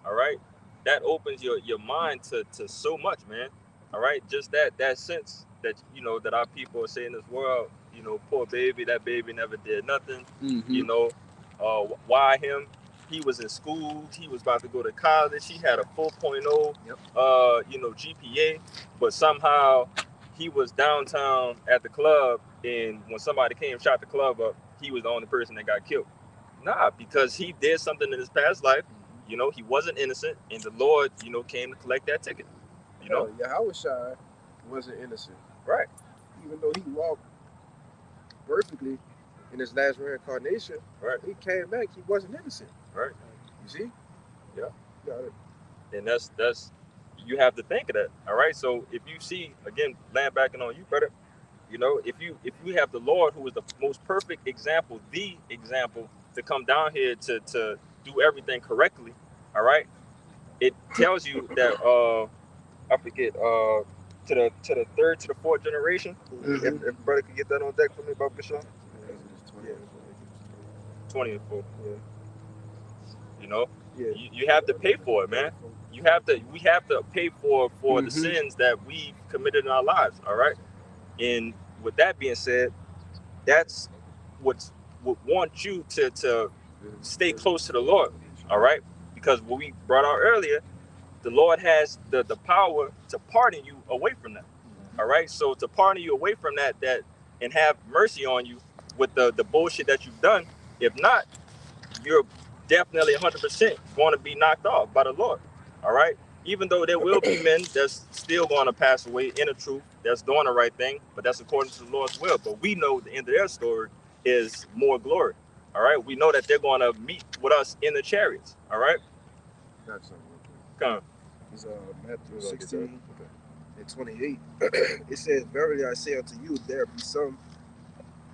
all right, that opens your mind to so much, man. All right, just that sense that that our people are saying in this world, poor baby, that baby never did nothing. Why him? He was in school, he was about to go to college, he had a 4.0 GPA, but somehow he was downtown at the club, and when somebody came and shot the club up, he was the only person that got killed. Nah, because he did something in his past life. He wasn't innocent, and the Lord, came to collect that ticket. Yahweh wasn't innocent. Right. Even though he walked perfectly in his last reincarnation, right, he came back, he wasn't innocent. Right. You see? Yeah. Got it. And that's you have to think of that. All right. So if you see, again, land backing on you, brother, if you have the Lord, who is the most perfect example, the example, to come down here to do everything correctly, all right, it tells you that I forget to the third to the fourth generation. If brother could get that on deck for me, Baba Gashawn. 20 and 4. Yeah. You have to pay for it, man. We have to pay for the sins that we committed in our lives. All right. And with that being said, that's what wants you to stay close to the Lord. All right. Because what we brought out earlier, the Lord has the power to pardon you away from that. All right. So to pardon you away from that and have mercy on you with the bullshit that you've done. If not, you're definitely 100% going to be knocked off by the Lord. All right. Even though there will be men that's still going to pass away in the truth, that's doing the right thing, but that's according to the Lord's will. But we know the end of their story is more glory. All right. We know that they're going to meet with us in the chariots. All right. Got something real quick. Come on. It's Matthew 16 and 28. It says, "Verily I say unto you, there be some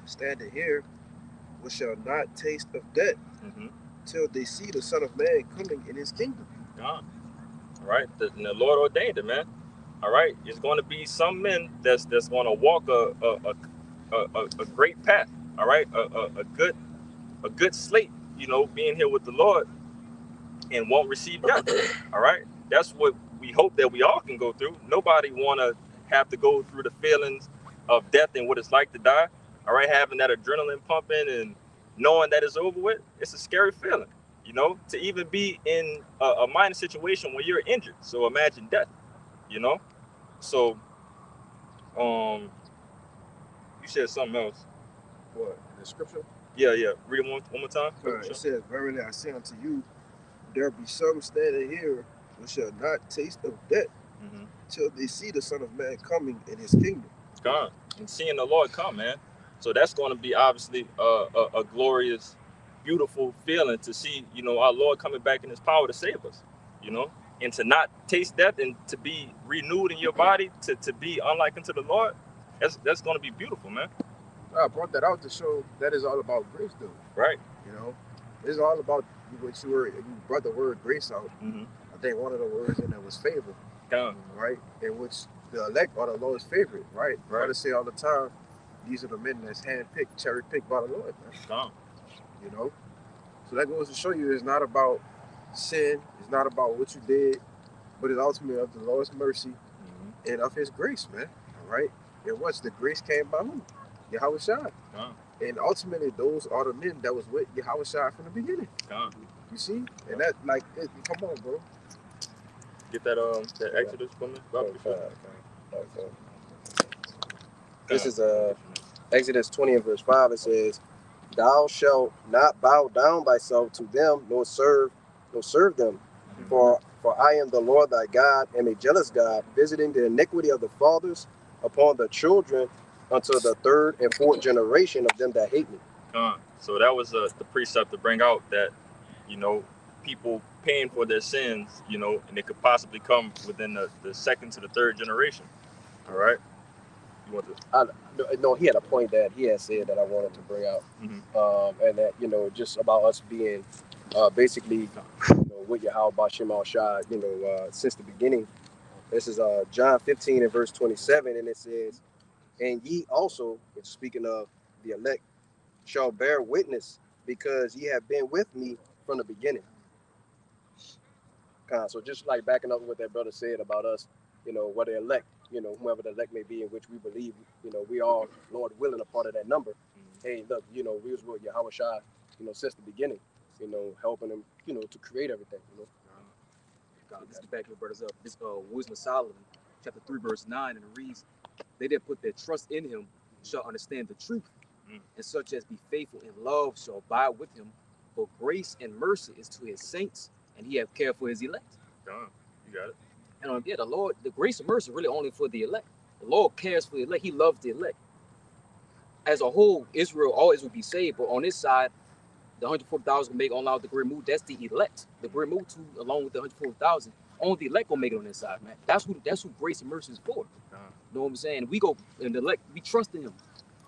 standing here which shall not taste of death till they see the Son of Man coming in his kingdom." God. All right. And the Lord ordained it, man. All right. It's going to be some men that's going to walk a great path. All right. A good slate, being here with the Lord and won't receive death. All right. That's what we hope that we all can go through. Nobody want to have to go through the feelings of death and what it's like to die. All right. Having that adrenaline pumping and knowing that it's over with, it's a scary feeling, to even be in a minor situation where you're injured. So imagine death, So, you said something else. What? In the scripture? Yeah. Read it one more time. It says, "Verily I say unto you, there be some standing here which shall not taste of death till they see the Son of Man coming in his kingdom." God. And seeing the Lord come, man. So that's going to be obviously a glorious, beautiful feeling to see, our Lord coming back in his power to save us, and to not taste death and to be renewed in your body, to be unlike unto the Lord. That's going to be beautiful, man. I brought that out to show that is all about grace, though. Right. It's all about what you brought the word grace out. I think one of the words in there was favor. Right? In which the elect are the Lord's favorite, right? I say all the time, these are the men that's handpicked, cherry-picked by the Lord, man. So that goes to show you it's not about sin, it's not about what you did, but it's ultimately of the Lord's mercy and of his grace, man. All right? And once the grace came by who? Yahweh Shai. And ultimately, those are the men that was with Yahweh Shai from the beginning. You see? And that, come on, bro. Get that Exodus for me. This is Exodus 20 and verse 5. It says, "Thou shalt not bow down thyself to them, nor serve them. For I am the Lord thy God, am a jealous God, visiting the iniquity of the fathers upon the children unto the third and fourth generation of them that hate me." So that was the precept to bring out that, people paying for their sins, and it could possibly come within the second to the third generation. All right. You want to? No, he had a point that he had said that I wanted to bring out, and that just about us being basically with Yahweh Bashem Al Shai, since the beginning. This is John 15 and verse 27, and it says, "And ye also," it's speaking of the elect, "shall bear witness, because ye have been with me from the beginning." So just like backing up what that brother said about us, whether elect, whoever the elect may be, in which we believe, we are, Lord willing, a part of that number. Hey, look, we was with Yahweh Shai, since the beginning, helping him, to create everything. God, this is to back your brothers up. This Wisdom of Solomon, chapter 3, verse 9, and it reads, "They that put their trust in him shall understand the truth, and such as be faithful in love shall abide with him. For grace and mercy is to his saints, and he have care for his elect." You got it. And the Lord, the grace and mercy really only for the elect. The Lord cares for the elect. He loves the elect. As a whole, Israel always will be saved, but on this side, the 140,000 will make online with the great move. That's the elect. The great move too, along with the 140,000. Only the elect will make it on this side, man. That's who grace and mercy is for. You know what I'm saying? We go and the elect, we trust in him.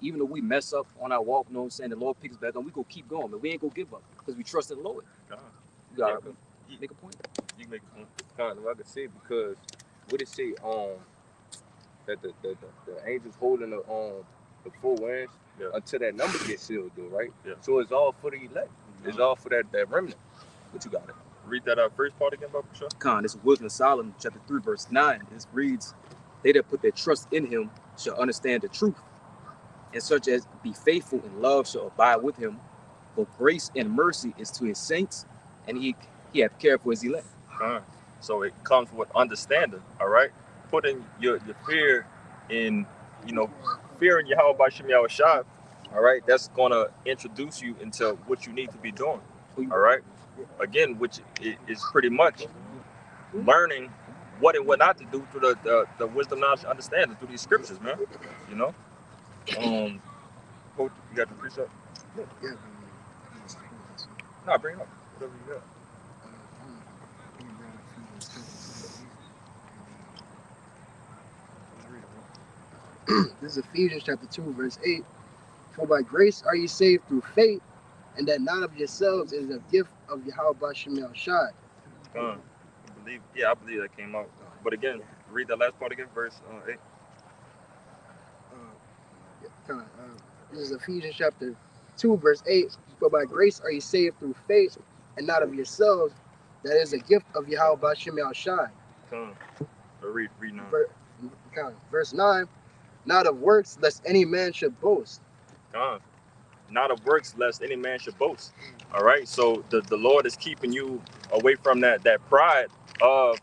Even though we mess up on our walk, you know what I'm saying? The Lord picks us back on. We go keep going, but we ain't gonna give up because we trust in the Lord. You gotta make a point. You make a point. If I could say, because what it say that the angels holding the four winds until that number gets sealed, though, right? So it's all for the elect. It's all for that remnant. But you got it. Read that first part again, Baba Shah. This is Wisdom of Solomon, chapter 3, verse 9. It reads, "They that put their trust in him shall understand the truth, and such as be faithful in love shall abide with him. For grace and mercy is to his saints, and he hath care for his elect." So it comes with understanding, all right? Putting your fear in, fear in Yahweh Bashem Yahweh Shai, all right? That's going to introduce you into what you need to be doing, all right? again, which is pretty much learning what and what not to do through the wisdom, knowledge, and understanding through these scriptures, man. You know, you got the precept? Yeah. No, bring it up. Whatever you got. This is Ephesians chapter 2, verse 8. For by grace are you saved through faith, and that not of yourselves is a gift of Yahweh Bashem Yahushai. I believe that came out. But again, read that last part again, verse 8. This is Ephesians chapter 2, verse 8. For by grace are you saved through faith, and not of yourselves. That is a gift of Yahweh Bashem Yahushai. Read 9. Verse 9. Not of works, lest any man should boast. Not of works, lest any man should boast. All right. So the Lord is keeping you away from that pride of,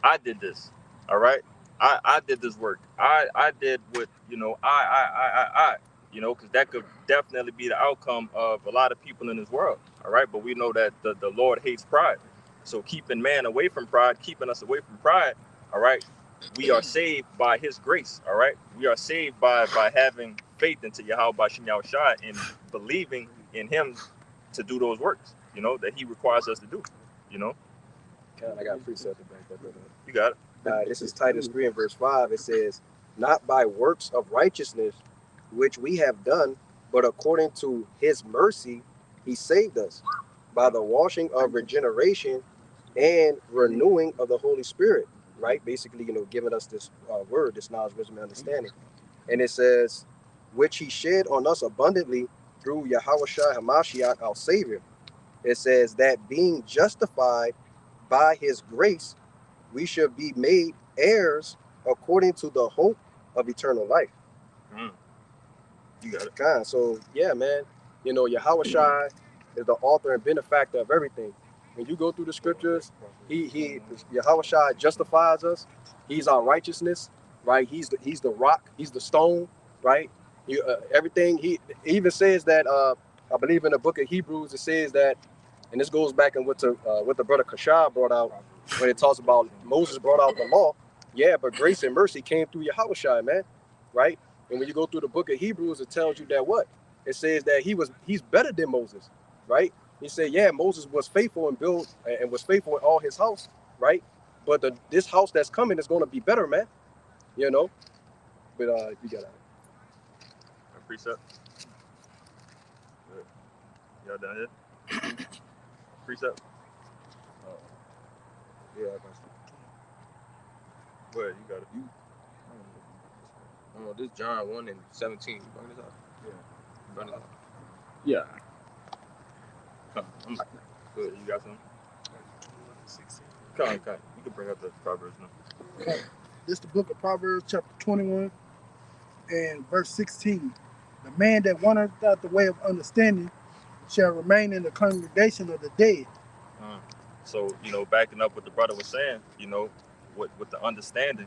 I did this. All right. I did this work. I did what, I, because that could definitely be the outcome of a lot of people in this world. All right. But we know that the Lord hates pride. So keeping man away from pride, keeping us away from pride. All right. We are saved by his grace. All right. We are saved by having faith into Yahweh Bashem Yahushai and believing in him to do those works, that he requires us to do, I got a precept to back that up. You got it. This is Titus 3 and verse 5. It says, not by works of righteousness, which we have done, but according to his mercy, he saved us by the washing of regeneration and renewing of the Holy Spirit, right? Basically, giving us this word, this knowledge, wisdom, and understanding. And it says, which he shed on us abundantly through Yahushua HaMashiach, our Savior. It says that being justified by his grace, we should be made heirs according to the hope of eternal life. You got it. So, yeah, man, Yahushua is the author and benefactor of everything. When you go through the scriptures, Yahushua justifies us. He's our righteousness, right? He's the rock. He's the stone, right? Everything. He even says that, I believe in the book of Hebrews, it says that, and this goes back in what the brother Kashab brought out when it talks about Moses brought out the law. Yeah, but grace and mercy came through Yahushua, man, right? And when you go through the book of Hebrews, it tells you that what? It says that he's better than Moses, right? He said, yeah, Moses was faithful and was faithful in all his house, right? But this house that's coming is going to be better, man. But you got it. Precept. Good. Y'all down here? Precept. Yeah, I got you. Go ahead, you got it. This is John 1 and 17. You bring this up? Yeah. Bring it up. Yeah. Good. You got something? Come. You can bring up the Proverbs now. Okay. This is the book of Proverbs, chapter 21 and verse 16. The man that wandereth out the way of understanding shall remain in the congregation of the dead. So, backing up what the brother was saying, with the understanding,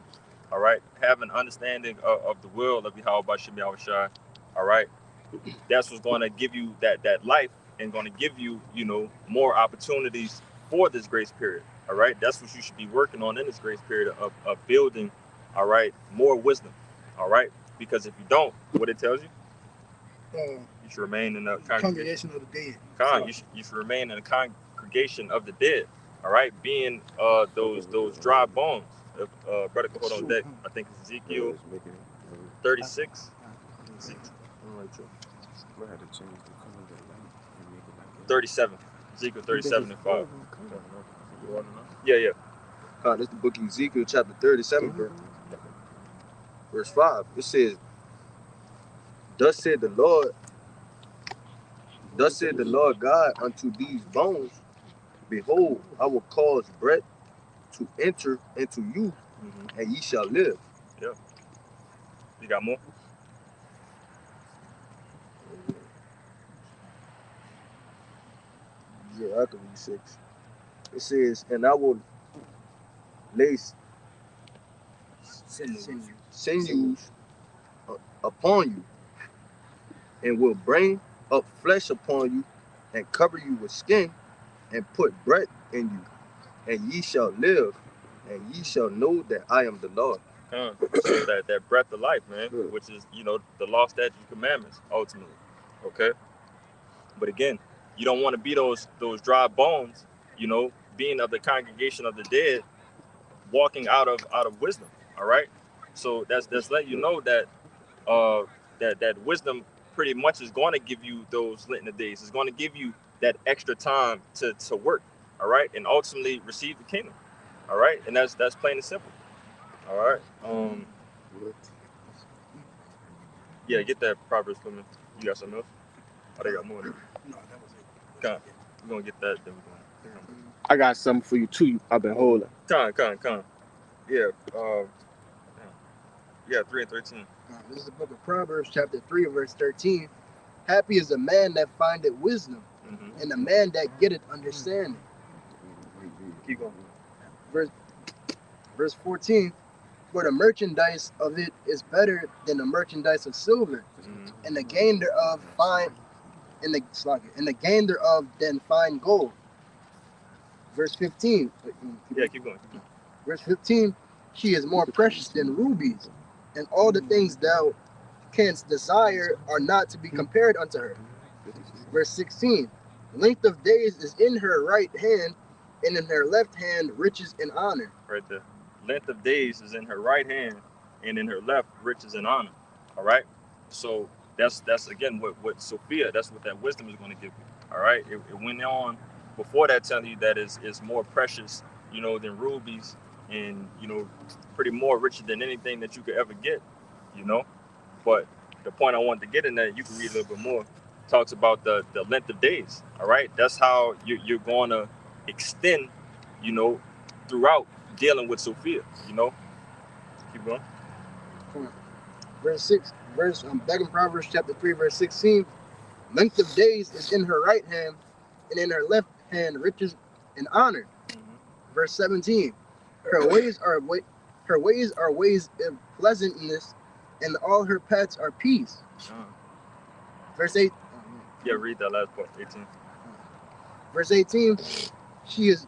all right, having understanding of the will of Yahweh Bashem Yahushai, all right, that's what's going to give you that life and going to give you, more opportunities for this grace period, all right? That's what you should be working on in this grace period of building, all right, more wisdom, all right? Because if you don't, what it tells you, you should remain in the congregation of the dead. You should remain in the congregation of the dead, all right? Being those dry bones. Brother, hold on deck. I think it's Ezekiel 36. I had to change the color of the light and make it like 37. Ezekiel 37 and 5. Yeah. This is the book of Ezekiel, chapter 37, verse 5. It says, Thus said the Lord God unto these bones, behold, I will cause breath to enter into you, and ye shall live. Yeah. You got more? Yeah, I can read 6. It says, and I will lay sinews upon you, and will bring up flesh upon you, and cover you with skin, and put breath in you, and ye shall live, and ye shall know that I am the Lord. So that breath of life, man, which is, the law, statutes, commandments, ultimately. Okay? But again, you don't want to be those dry bones, being of the congregation of the dead, walking out of wisdom. All right? So that's letting you know that that wisdom pretty much is going to give you those Lenten of days. It's going to give you that extra time to work, all right, and ultimately receive the kingdom, all right, and that's plain and simple, all right. Yeah, get that Proverbs for me. You got something else? Oh, they got more. No, that was it. Come, we're gonna get that. Then we're going. I got something for you too. I've been holding. Come. Yeah. Yeah. 3 and 13. This is the book of Proverbs, chapter 3, verse 13. Happy is a man that findeth wisdom, and a man that getteth understanding. Keep going. Verse 14. For the merchandise of it is better than the merchandise of silver, and the gain thereof than fine gold. Verse 15. Yeah, keep going. Verse 15. She is more precious than rubies, and all the things thou canst desire are not to be compared unto her. Verse 16. Length of days is in her right hand, and in her left hand riches and honor. Right there. Length of days is in her right hand, and in her left riches and honor. All right. So that's again what Sophia. That's what that wisdom is going to give you. All right. It went on before that telling you that is more precious, than rubies, and pretty more richer than anything that you could ever get. But the point I wanted to get in that, you can read a little bit more, talks about the length of days. All right. That's how you're going to extend, throughout dealing with Sophia, Keep going. Back in Proverbs chapter 3, verse 16. Length of days is in her right hand, and in her left hand riches and honor. Verse 17. Her ways are ways of pleasantness, and all her paths are peace. Verse 8. Yeah, read that last part. 18. Verse 18. She is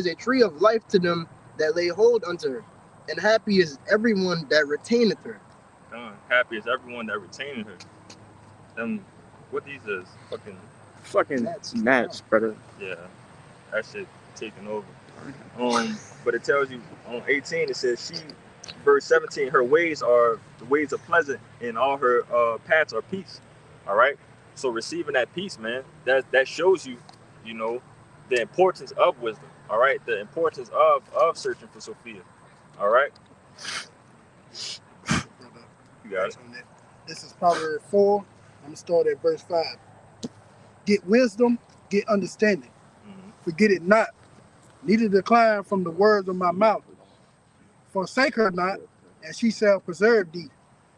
a tree of life to them that lay hold unto her, and happy is everyone that retaineth her. Happy is everyone that retaineth her. What these is? Fucking gnats, brother. Yeah, that shit taking over. But it tells you on 18, it says verse 17, her ways are the ways of pleasant, and all her paths are peace. All right. So receiving that peace, man, that shows you, the importance of wisdom. All right, the importance of searching for Sophia. All right. You got it. This is Proverbs 4. I'm going to start at verse 5. Get wisdom, get understanding. Forget it not, neither decline from the words of my mouth. Forsake her not, and she shall preserve thee.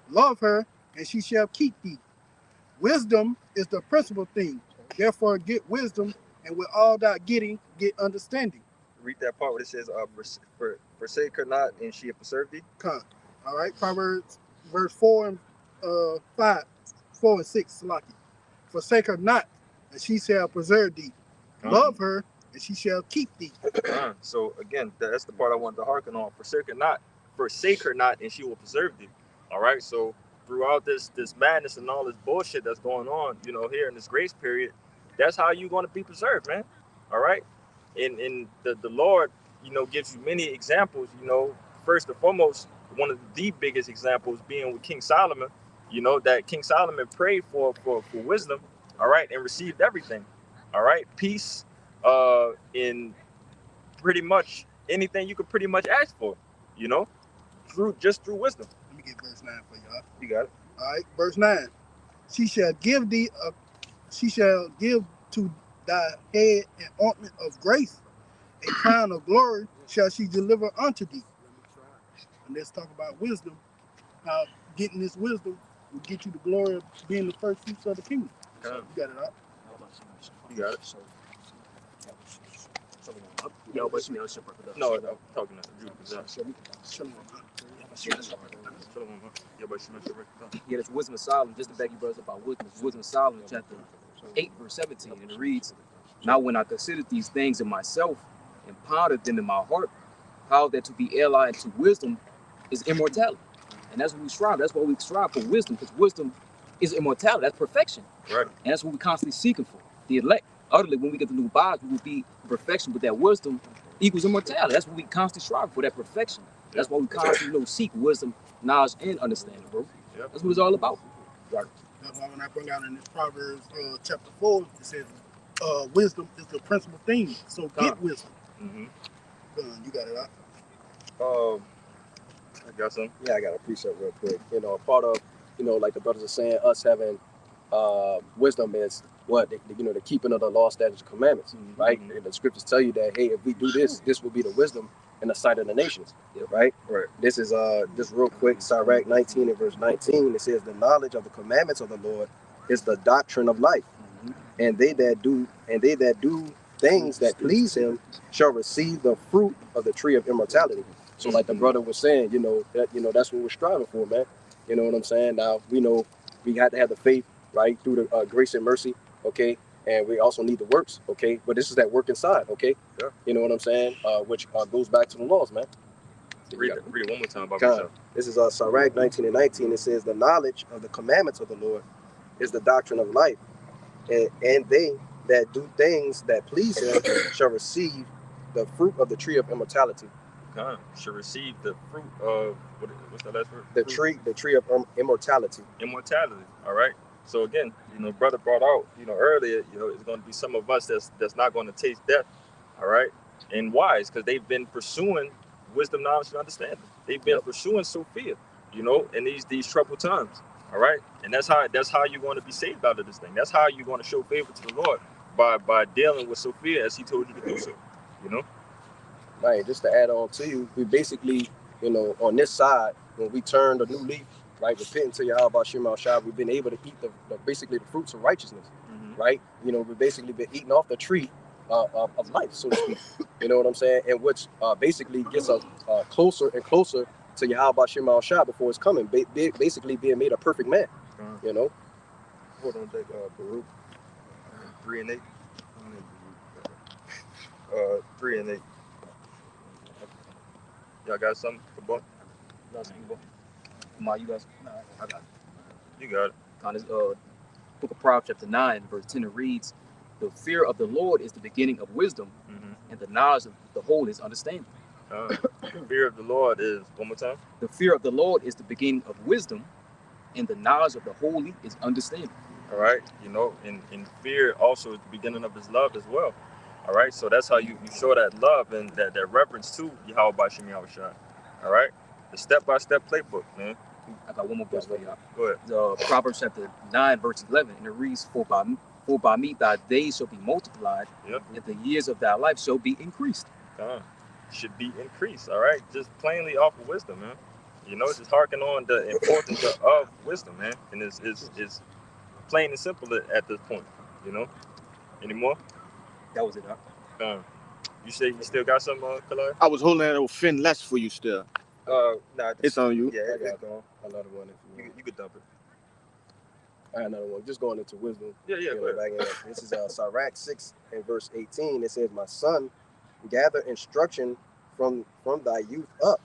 Love her, and she shall keep thee. Wisdom is the principal thing. Therefore get wisdom, and with all that getting, get understanding. Read that part where it says, forsake her not, and she shall preserve thee. Come. All right, Proverbs verse 4 and 5, 4 and 6, Salaki. Forsake her not, and she shall preserve thee. Love her, and she shall keep thee. So again, that's the part I wanted to hearken on. Forsake her not, and she will preserve thee. All right. So throughout this madness and all this bullshit that's going on, here in this grace period, that's how you're going to be preserved, man. All right. And the Lord, gives you many examples. First and foremost, one of the biggest examples being with King Solomon. That King Solomon prayed for wisdom. All right, and received everything. All right, peace. In pretty much anything you could pretty much ask for, through wisdom. Let me get verse 9 for y'all. You got it. All right, verse 9. She shall give to thy head an ointment of grace, a crown of glory shall she deliver unto thee. And let's talk about wisdom. How getting this wisdom will get you the glory of being the first fruits of the kingdom. So you got it up. You got it. No, but you know, no, I'm talking to you. Yeah, that's Wisdom of Solomon. Just to back you brothers up about wisdom. Wisdom of Solomon, chapter 8, verse 17, and it reads, Now when I considered these things in myself and pondered them in my heart, how that to be allied to wisdom is immortality. And that's what we strive. That's why we strive for wisdom, because wisdom is immortality. That's perfection. Right. And that's what we're constantly seeking for. The elect. Utterly, when we get the new bodies, we will be perfection, but that wisdom equals immortality. That's what we constantly strive for, that perfection. That's why we constantly seek wisdom, knowledge, and understanding, bro. Yep. That's what it's all about. Right. That's why when I bring out in this Proverbs chapter 4, it says, wisdom is the principal thing. So get wisdom. Mm-hmm. You got it out. I got some. Yeah, I got a precept real quick. You know, part of, you know, like the brothers are saying, us having wisdom is what the keeping of the law, statutes, and commandments, right? And the scriptures tell you that, hey, if we do this, this will be the wisdom in the sight of the nations, right? Right. This is just real quick, Sirach 19 and verse 19. It says, the knowledge of the commandments of the Lord is the doctrine of life, and they that do things that please Him shall receive the fruit of the tree of immortality. So, like the brother was saying, that's what we're striving for, man. You know what I'm saying? Now we know we have to have the faith, right, through the grace and mercy, okay, and we also need the works, okay. But this is that work inside, okay. Yeah. You know what I'm saying? Which goes back to the laws, man. Read it one more time about myself. This is Sirach 19 and 19. It says, the knowledge of the commandments of the Lord is the doctrine of life, and they that do things that please Him shall receive the fruit of the tree of immortality. Should receive the fruit of what's the last word? The tree of immortality. Immortality. All right. So again, brother brought out, earlier, it's going to be some of us that's not going to taste death. All right. And wise, because they've been pursuing wisdom, knowledge, and understanding. They've been pursuing Sophia, in these troubled times. All right. And that's how you're going to be saved out of this thing. That's how you're going to show favor to the Lord, by dealing with Sophia as He told you to do so. Right, just to add on to you, we basically, on this side, when we turned a new leaf, right, repenting to Yahweh Shema Shai, we've been able to eat basically the fruits of righteousness, right? We've basically been eating off the tree of life, so to speak. You know what I'm saying? And which basically gets us closer and closer to Yahweh Shema Shai before His coming, basically being made a perfect man. Hold on, take Baruch 3 and 8. 3 and 8. Y'all got something for boy? Come on, you guys. No, I got it. You got it. On this book of Proverbs chapter 9, verse 10, it reads, the fear of the Lord is the beginning of wisdom, and the knowledge of the whole is understanding. The fear of the Lord is, one more time? The fear of the Lord is the beginning of wisdom, and the knowledge of the holy is understanding. All right, and fear also is the beginning of His love as well. All right, so that's how you show that love and that reverence to Yahweh Bashim Yahushua. All right, the step-by-step playbook, man. I got one more verse for y'all. Go ahead. Proverbs chapter 9, verse 11, and it reads, For by me thy days shall be multiplied, and the years of thy life shall be increased. Should be increased, all right? Just plainly off of wisdom, man. Just harken on the importance of wisdom, man. And it's plain and simple at this point, Any more? That was it, huh? You say you still got some, Kalai? I was holding that old fin less for you still. Nah, it's on you. Yeah, I got another one. You could dump it. I got another one. Just going into wisdom. Yeah, go ahead. This is Sirach 6 and verse 18. It says, my son, gather instruction from thy youth up.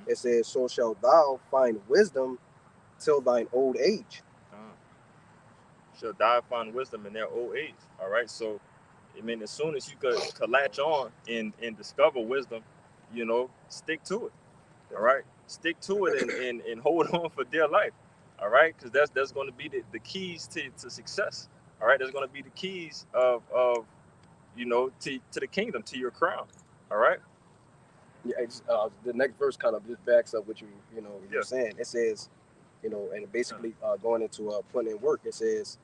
It says, so shalt thou find wisdom till thine old age. Shall thou find wisdom in their old age. All right, so as soon as you could latch on and discover wisdom, stick to it. All right, stick to it and hold on for dear life. All right, because that's going to be the keys to success. All right, that's going to be the keys of to the kingdom, to your crown. All right. Yeah, the next verse kind of just backs up what you're saying. It says, and basically going into putting in work. It says,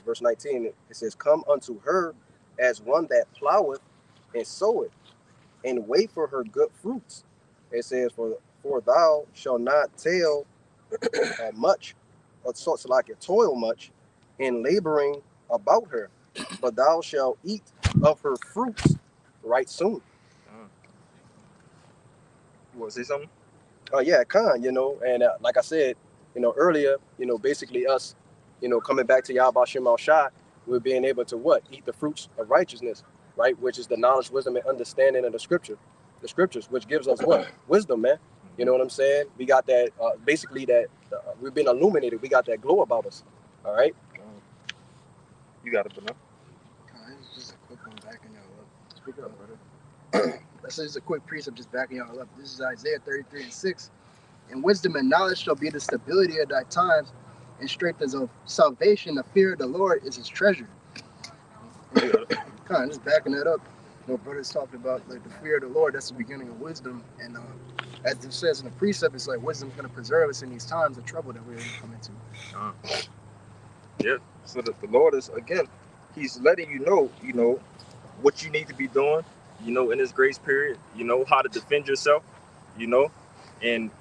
verse 19. It says, come unto her as one that ploweth and soweth, and wait for her good fruits. It says, for thou shalt not toil much, or so like it toil much, in laboring about her, but thou shalt eat of her fruits right soon. You want to say something? Yeah, and like I said, earlier, basically us, coming back to Yahweh Shema Shai, we're being able to what? Eat the fruits of righteousness, right? Which is the knowledge, wisdom, and understanding of the scriptures, which gives us what? Wisdom, man. You know what I'm saying? We got that, basically that we've been illuminated. We got that glow about us. All right? You got it, but no. It's just a quick one backing y'all up. Speak up, brother. This is a quick precept just backing y'all up. This is Isaiah 33:6. And wisdom and knowledge shall be the stability of thy times, and strength of salvation. The fear of the Lord is his treasure. Kind of just backing that up. You know, brothers talked about like the fear of the Lord. That's the beginning of wisdom. And as it says in the precept, it's like wisdom's going to preserve us in these times of trouble that we're going to come into. Yeah. So the Lord is, again, he's letting you know, what you need to be doing, in this grace period, how to defend yourself, and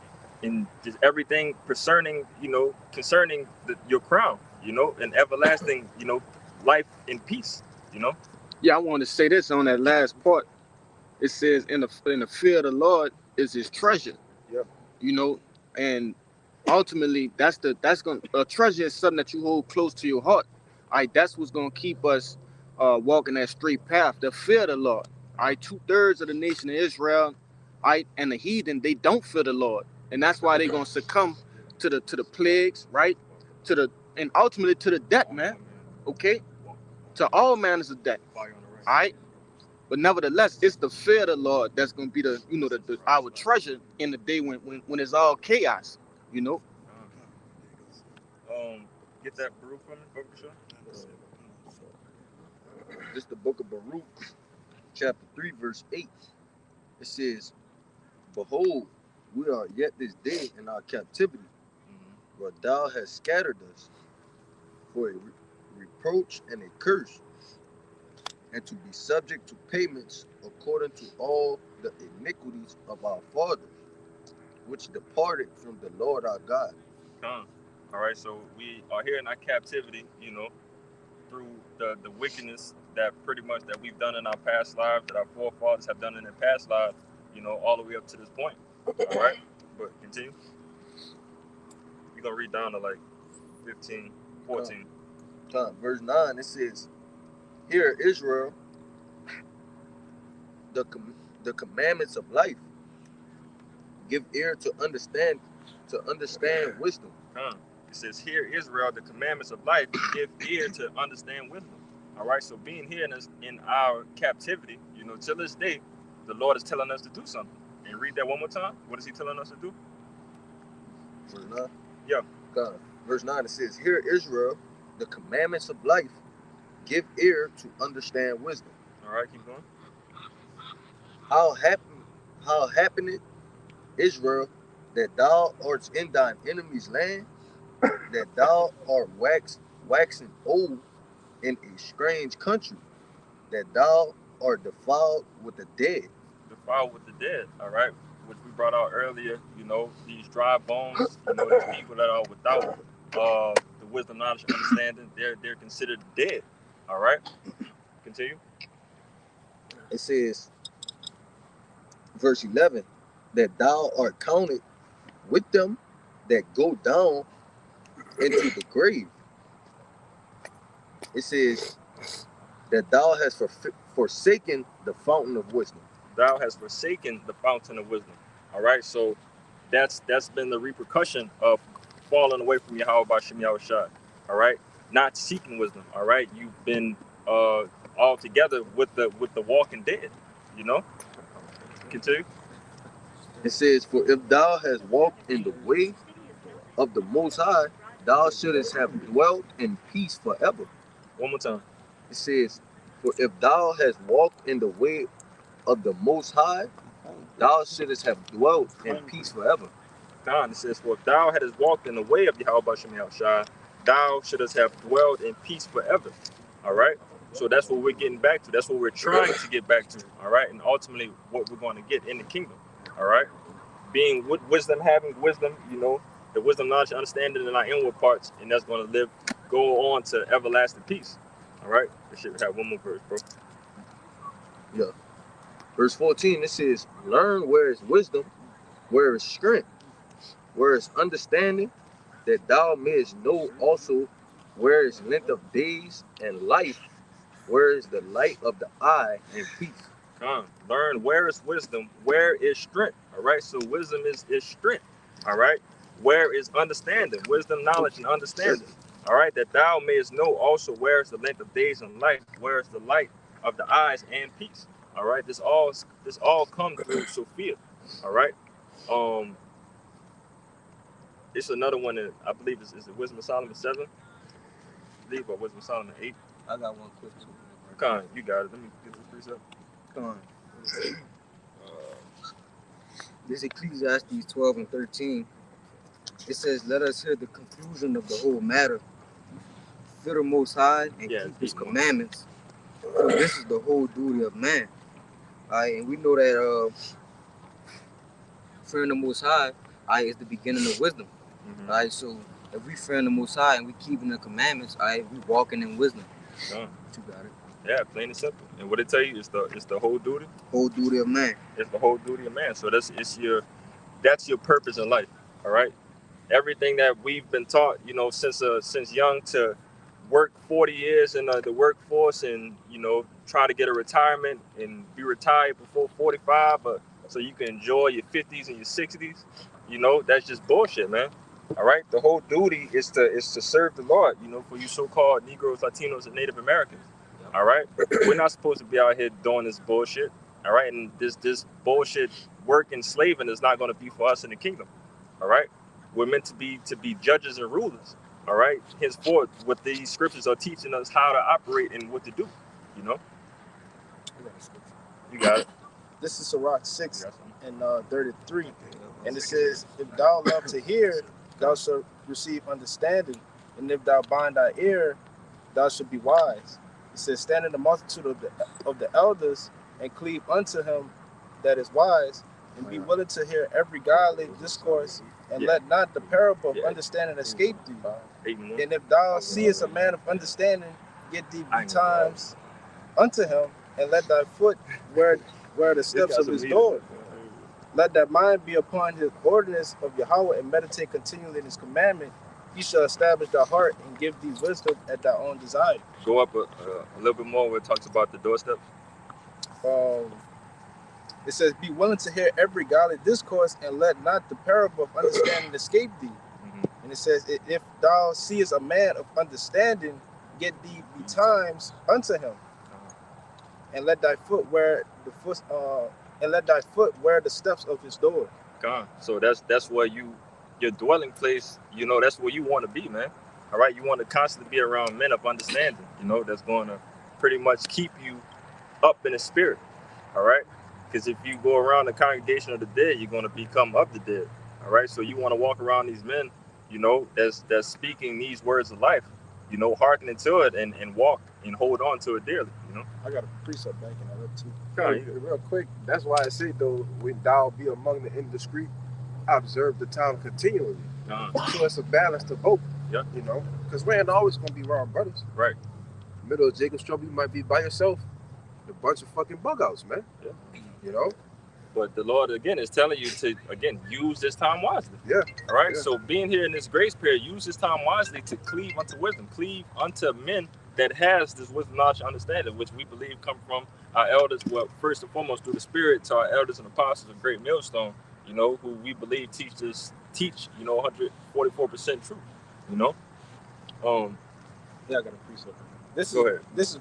just everything concerning your crown, and everlasting, life and peace, Yeah, I want to say this on that last part. It says, in the fear of the Lord is his treasure. Yep. And ultimately a treasure is something that you hold close to your heart. All right, that's what's gonna keep us walking that straight path. The fear of the Lord. All right, 2/3 of the nation of Israel, all right, and the heathen, they don't fear the Lord, and that's why they're gonna succumb to the plagues, right? And ultimately to the debt, man. Okay, to all manners of debt. All right. But nevertheless, it's the fear of the Lord that's gonna be our treasure in the day when it's all chaos. Get that brew from me, Bubba. This is the book of Baruch, chapter 3, verse 8. It says, behold, we are yet this day in our captivity, but thou hast scattered us for a reproach and a curse, and to be subject to payments according to all the iniquities of our fathers, which departed from the Lord our God. All right, so we are here in our captivity, through the wickedness that pretty much that we've done in our past lives, that our forefathers have done in their past lives, all the way up to this point. All right, but continue. You're gonna read down to like 15, 14. Verse 9, it says, hear Israel, the commandments of life, give ear to understand wisdom. It says, hear Israel, the commandments of life, give ear to understand wisdom. All right, so being here in our captivity, till this day, the Lord is telling us to do something. And read that one more time. What is he telling us to do? Verse 9? Yeah. Verse 9, it says, hear Israel, the commandments of life, give ear to understand wisdom. All right, keep going. How happeneth, Israel, that thou art in thine enemy's land, that thou art waxing old in a strange country, that thou art defiled with the dead. Defiled with the dead, all right? Which we brought out earlier, these dry bones, these people that are without the wisdom, knowledge, and understanding, they're considered dead, all right? Continue. It says, verse 11, that thou art counted with them that go down into the grave. It says that thou hast forsaken the fountain of wisdom. Thou hast forsaken the fountain of wisdom. All right, so that's been the repercussion of falling away from Yahweh B'Shem Yahushua. All right, not seeking wisdom. All right, you've been all together with the walking dead. Continue. It says, for if thou hast walked in the way of the Most High, thou shouldest have dwelt in peace forever. One more time. It says, for if thou hast walked in the way of the Most High, thou shouldest have dwelt in peace forever. It says, for if thou hadst walked in the way of Yahweh B'Shem Yahushua, thou shouldst have dwelled in peace forever. All right? So that's what we're getting back to. That's what we're trying to get back to. All right? And ultimately, what we're going to get in the kingdom. All right? Being with wisdom, having wisdom, the wisdom, knowledge, understanding in our inward parts, and that's going to go on to everlasting peace. All right? This should have one more verse, bro. Yeah. Verse 14, it says, learn where is wisdom, where is strength, where is understanding, that thou mayest know also where is length of days and life, where is the light of the eye and peace. Learn where is wisdom, where is strength. All right, so wisdom is strength. All right, where is understanding, wisdom, knowledge, and understanding. All right, that thou mayest know also where is the length of days and life, where is the light of the eyes and peace. All right, this all comes through Sophia. All right, it's another one that I believe is it Wisdom of Solomon 7, I believe, or Wisdom of Solomon 8. I got one quick too. You got it. Let me get this precept. This Ecclesiastes 12 and 13. It says, "Let us hear the conclusion of the whole matter. Fear the Most High and keep His commandments. For this is the whole duty of man." And we know that fearing the Most High is the beginning of wisdom. Mm-hmm. So if we fearing the Most High and we keeping the commandments, we walking in wisdom. You got it. Yeah, plain and simple. And what it tell you is the whole duty. Whole duty of man. It's the whole duty of man. So that's your purpose in life. All right. Everything that we've been taught, since young, to work 40 years in the workforce and try to get a retirement and be retired before 45, so you can enjoy your 50s and your 60s. That's just bullshit, man. All right. The whole duty is to serve the Lord. For you so-called Negroes, Latinos, and Native Americans. All right, we're not supposed to be out here doing this bullshit. All right, and this bullshit work and slaving is not going to be for us in the kingdom. All right, we're meant to be judges and rulers. All right, henceforth, what these scriptures are teaching us how to operate and what to do. You got it. This is Sirach 6 and 33, and it says, "If thou love to hear, thou shalt receive understanding, and if thou bind thy ear, thou shalt be wise." It says, "Stand in the multitude of the elders, and cleave unto him that is wise, and be willing to hear every godly discourse, and let not the parable of understanding escape thee. And if thou seest a man of understanding, get thee betimes unto him, and let thy foot wear the steps of his door. Let thy mind be upon his ordinance of Yahweh, and meditate continually in his commandment. He shall establish thy heart and give thee wisdom at thy own desire." Go up a little bit more where it talks about the doorsteps. It says, "Be willing to hear every godly discourse, and let not the parable of understanding escape thee." Mm-hmm. And it says, "If thou seest a man of understanding, get thee betimes unto him, and let thy foot wear the steps of his door." God. So that's where your dwelling place, that's where you want to be, man. All right, you want to constantly be around men of understanding, that's going to pretty much keep you up in the spirit. All right, because if you go around the congregation of the dead, you're going to become of the dead. All right, so you want to walk around these men, that's speaking these words of life, hearkening to it and walk and hold on to it dearly. I got a precept back in that up too. Real quick, that's why I say though, when thou be among the indiscreet, observe the time continually. So it's a balance to both. Yeah. Because we ain't always gonna be wrong brothers. Right. Middle of Jacob's trouble, you might be by yourself. A bunch of fucking bug outs, man. Yeah. But the Lord again is telling you to use this time wisely. Yeah. All right. Yeah. So being here in this grace period, use this time wisely to cleave unto wisdom, cleave unto men that has this wisdom, knowledge, and understanding, which we believe come from our elders. Well, first and foremost through the Spirit to our elders and apostles of Great Millstone. Who we believe teach 144% truth. Yeah, I got a precept. Go ahead. This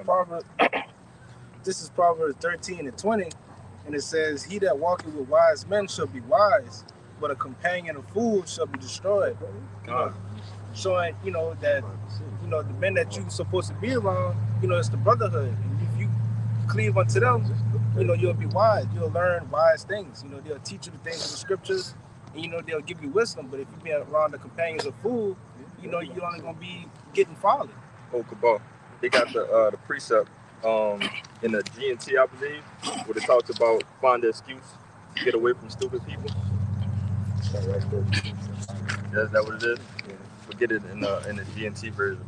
is Proverbs 13 and 20, and it says, "He that walketh with wise men shall be wise, but a companion of fools shall be destroyed." Showing that the men that you're supposed to be around, it's the brotherhood, and if you cleave unto them, you'll be wise. You'll learn wise things. They'll teach you the things of the scriptures, and they'll give you wisdom. But if you be around the companions of fools, you're only gonna be getting folly. Oh, Cabal. They got the precept in the G&T, I believe, where it talks about find the excuse to get away from stupid people. Is that what it is? Yeah. Forget it in the G&T version.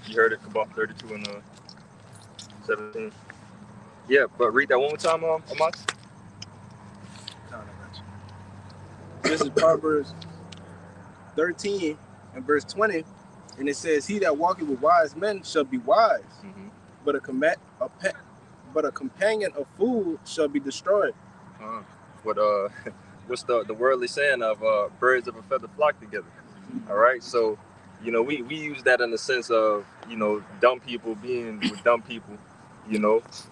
You heard it, Cabal 32 and 17. Yeah, but read that one more time, Amas. This is Proverbs 13 in verse 20, and it says, "He that walketh with wise men shall be wise, but a companion of fools shall be destroyed." What what's the worldly saying of birds of a feather flock together? All right, so we use that in the sense of dumb people being with dumb people,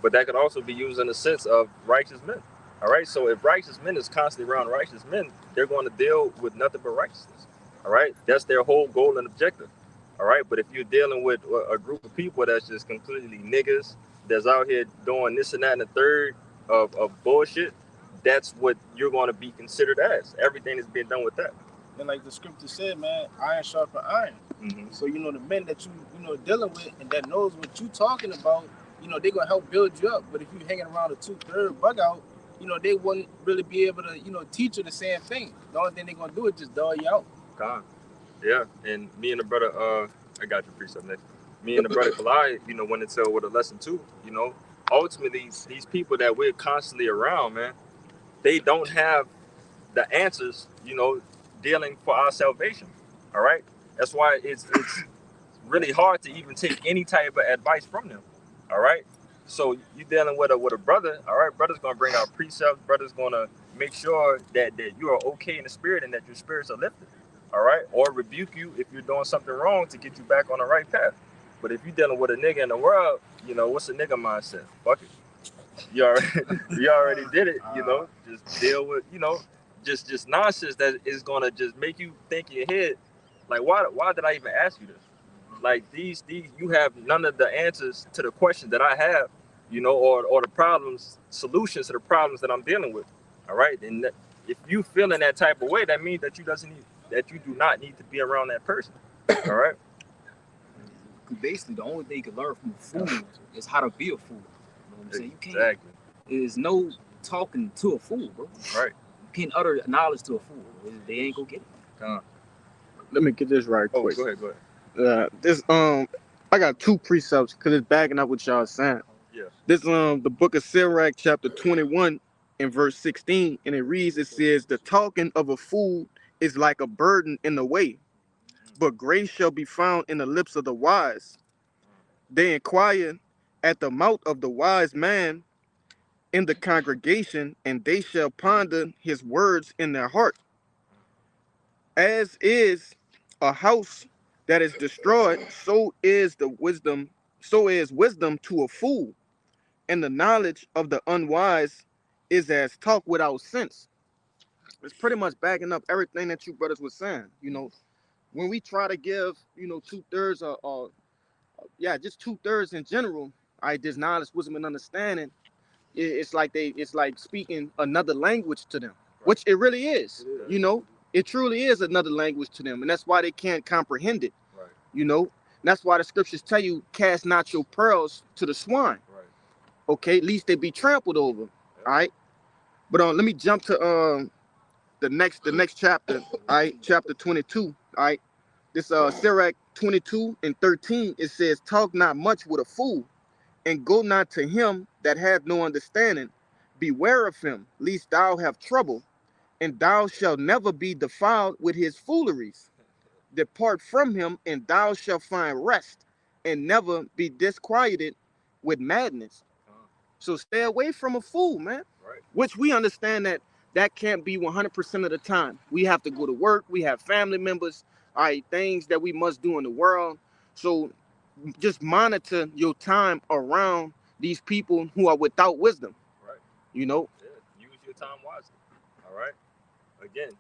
but that could also be used in the sense of righteous men. All right, so if righteous men is constantly around righteous men, they're going to deal with nothing but righteousness. All right, that's their whole goal and objective. All right, but if you're dealing with a group of people that's just completely niggas, that's out here doing this and that and the third of bullshit, that's what you're going to be considered as. Everything is being done with that. And like the scripture said, man, iron sharpen iron. So the men that you dealing with and that knows what you talking about, they're gonna help build you up. But if you hanging around a 2/3 bug out, they wouldn't really be able to teach you the same thing. The only thing they're gonna do is just dull you out. God. Yeah, and me and the brother, I got your precept next. Me and the brother Kalai, went into with a lesson too. Ultimately, these people that we're constantly around, man, they don't have the answers, dealing for our salvation. All right, that's why it's really hard to even take any type of advice from them. All right, so you dealing with a brother. All right, brother's gonna bring out precepts. Brother's gonna make sure that you are okay in the spirit and that your spirits are lifted. All right, or rebuke you if you're doing something wrong to get you back on the right path. But if you're dealing with a nigga in the world, what's a nigga mindset? Fuck it. You already did it. Just deal with just nonsense that is gonna just make you think in your head, like why did I even ask you this? Like these you have none of the answers to the questions that I have, or the solutions to the problems that I'm dealing with. All right, and if you feel in that type of way, that means that you do not need to be around that person. All right. Basically, the only thing you can learn from a fool is how to be a fool. You know what I'm saying? You can't. Exactly. There's no talking to a fool, bro. Right. You can't utter knowledge to a fool. They ain't gonna get it. Let me get this right quick. Go ahead. This I got two precepts because it's backing up what y'all saying. Yeah. This the book of Sirach, chapter 21 and verse 16, and it says, "The talking of a fool is like a burden in the way, but grace shall be found in the lips of the wise. They inquire at the mouth of the wise man in the congregation, and they shall ponder his words in their heart. As is a house that is destroyed, so is wisdom to a fool, and the knowledge of the unwise is as talk without sense." It's pretty much backing up everything that you brothers were saying. When we try to give, 2/3 or just 2/3 in general, there's knowledge, wisdom, and understanding. It's like speaking another language to them, right. Which it really is. It truly is another language to them, and that's why they can't comprehend it. Right. That's why the scriptures tell you, cast not your pearls to the swine. Right. Okay, at least they be trampled over. Yep. All right. But let me jump to the next chapter. All right, chapter 22. All right. This Sirach 22 and 13, it says, "Talk not much with a fool, and go not to him that hath no understanding. Beware of him, lest thou have trouble, and thou shalt never be defiled with his fooleries. Depart from him, and thou shalt find rest, and never be disquieted with madness." So stay away from a fool, man. Right. Which we understand that can't be 100% of the time. We have to go to work. We have family members. All right, things that we must do in the world. So just monitor your time around these people who are without wisdom. Right. Yeah, use your time wisely. All right. Again,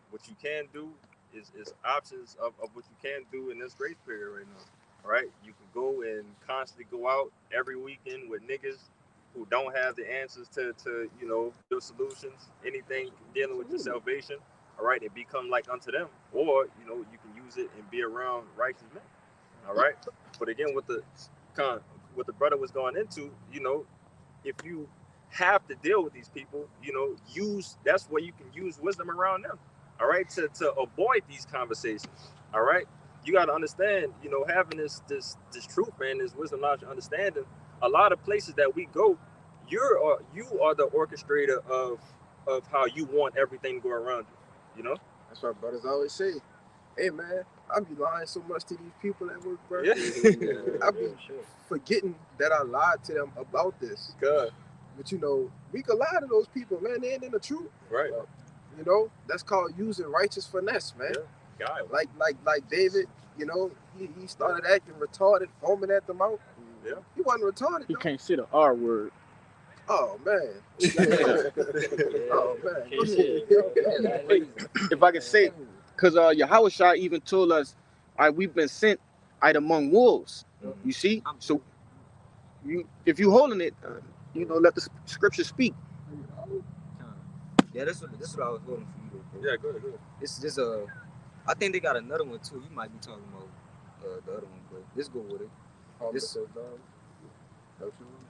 what you can do is options of what you can do in this grace period right now. All right. You can go and constantly go out every weekend with niggas who don't have the answers to your solutions, anything dealing with your salvation. All right, and become like unto them, or you can use it and be around righteous men. All right, but again, what the brother was going into, if you have to deal with these people, that's where you can use wisdom around them. All right, to avoid these conversations. All right, you got to understand, having this truth, man, this wisdom, knowledge, understanding. A lot of places that we go, you are the orchestrator of how you want everything to go around you. That's what brothers always say. Hey man, I be lying so much to these people at work, bro. Yeah. I be forgetting that I lied to them about this. God. But you know, we could lie to those people, man. They ain't in the truth. Right. You know, that's called using righteous finesse, man. Yeah. Guy. Like David, you know, he started acting retarded, foaming at the mouth. Yeah. He wasn't retarded. He though. can't say the R word. Oh man. Oh man. Go ahead. If I can say, because Yahushua even told us, we've been sent out among wolves. You see? So if you holding it, you know, let the scripture speak. Yeah, this is what I was holding for you, though, bro. Yeah, good. This I think they got another one too. You might be talking about the other one, but let's go with it. This,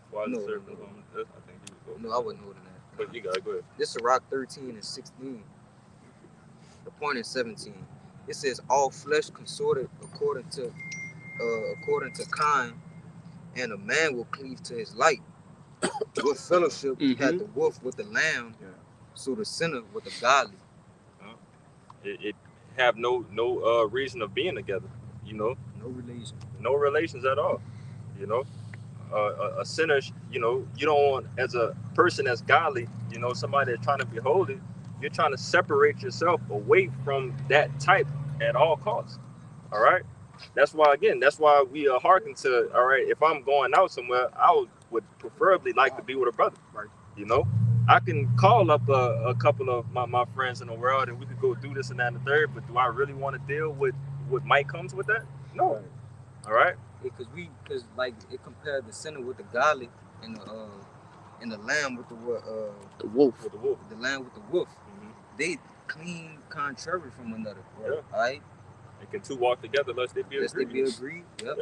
Why No, the serve no, the woman? I think you would go. no, I wasn't holding that. But you got it. Go ahead. This is Rock 13 and 16. The point is 17. It says all flesh consorted according to kind, and a man will cleave to his light. What fellowship had the wolf with the lamb, so the sinner with the godly. It have no reason of being together. You know, No relations at all. You know, a sinner. You know, you don't want, as a person that's godly. You know, somebody that's trying to be holy. You're trying to separate yourself away from that type at all costs. All right. That's why we hearken to. All right, if I'm going out somewhere, I would preferably like to be with a brother. Right. You know, I can call up a couple of my friends in the world and we could go do this and that and the third. But do I really want to deal with what might comes with that? No. Right. All right. Because like it compared the sinner with the godly and the lamb with The wolf. With the wolf. the lamb with the wolf. They clean contrary from another. Yeah. All right. And can two walk together lest they be agreed? Yep.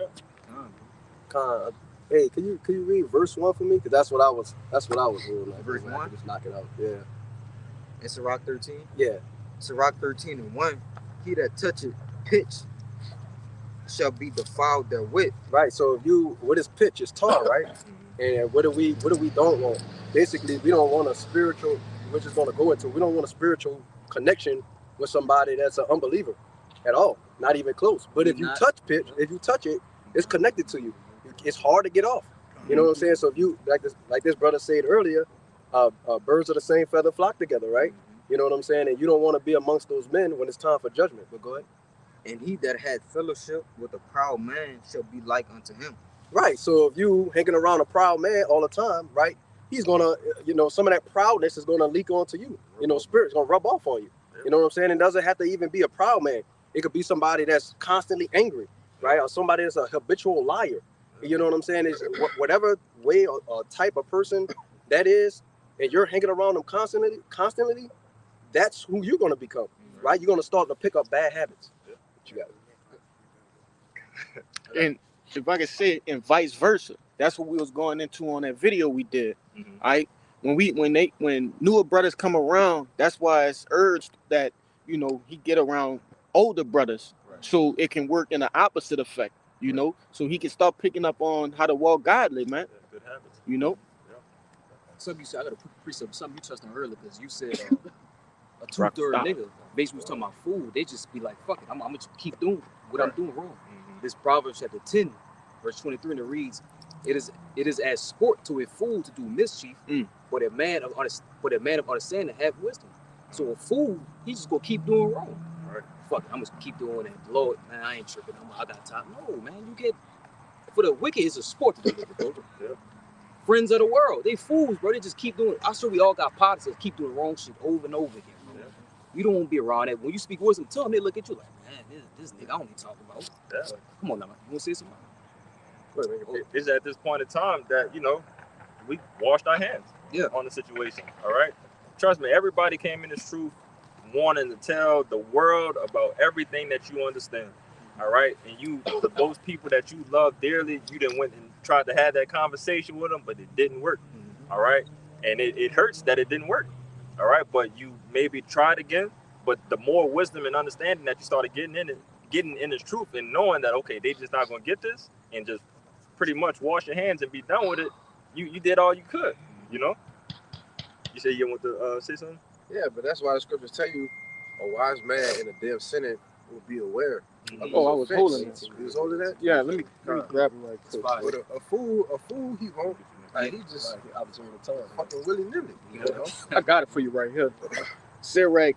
Yeah. Hey, can you read verse 1 for me? Because that's what I was doing. Like, Verse 1? Just knock it out. Yeah. It's a Rock 13. Yeah. It's a Rock 13 and 1. He that toucheth pitch shall be defiled therewith. Right. So what is pitch? It's tar, right? And what do we don't want? Basically, we don't want a spiritual. We're just going to go into. We don't want a spiritual connection with somebody that's an unbeliever at all. Not even close. But if you touch pitch, if you touch it, it's connected to you. It's hard to get off. You know what I'm saying? So if you like this brother said earlier, birds of the same feather flock together, right? You know what I'm saying? And you don't want to be amongst those men when it's time for judgment. But go ahead. And he that had fellowship with a proud man shall be like unto him. Right. So if you hanging around a proud man all the time, right? He's gonna, some of that proudness is gonna leak onto you. Spirit's gonna rub off on you. You know what I'm saying? It doesn't have to even be a proud man. It could be somebody that's constantly angry, right? Or somebody that's a habitual liar. You know what I'm saying? Is whatever way or type of person that is, and you're hanging around them constantly, that's who you're gonna become, right? You're gonna start to pick up bad habits. What you got? And if I could say it, and vice versa, that's what we was going into on that video we did. Right? When newer brothers come around, that's why it's urged that he get around older brothers, so it can work in the opposite effect. So he can start picking up on how to walk godly, man. Good habits. Something you said, I got to precept something you touched on earlier, because you said a 2/3 nigga basically was talking about food. They just be like, fuck it, I'm gonna just keep doing what I'm doing wrong. This Proverbs chapter 10, verse 23, and it reads, It is as sport to a fool to do mischief, but a man of understanding have wisdom. So a fool, he just gonna keep doing wrong. Right. Fuck it, I'm gonna keep doing it. Lord, man, I ain't tripping. I got time. No, man, for the wicked, it's a sport to do it, bro. Yeah. Friends of the world, they fools, bro. They just keep doing it. I'm sure we all got pots that keep doing wrong shit over and over again, bro. Yeah. You don't want to be around that. When you speak wisdom to them, they look at you like, man, this nigga I don't need to talk about. Yeah. Come on now, man. You want to say something? It's at this point in time that we washed our hands on the situation. All right, trust me, everybody came in this truth wanting to tell the world about everything that you understand. All right, and those people that you love dearly, you didn't went and tried to have that conversation with them, but it didn't work. All right, and it hurts that it didn't work. All right, but you maybe tried again. But the more wisdom and understanding that you started getting in this truth and knowing that they just not gonna get this, and just pretty much wash your hands and be done with it. You did all you could. You said you want to say something. Yeah, but that's why the scriptures tell you a wise man and a dim sinner will be aware. Of Oh, I his was offense. holding that. You was holding that? Yeah, let me grab it right quick. But a fool, he won't. Like, he just Opportunity to turn. fucking willy-nilly, you know? I got it for you right here. Sirach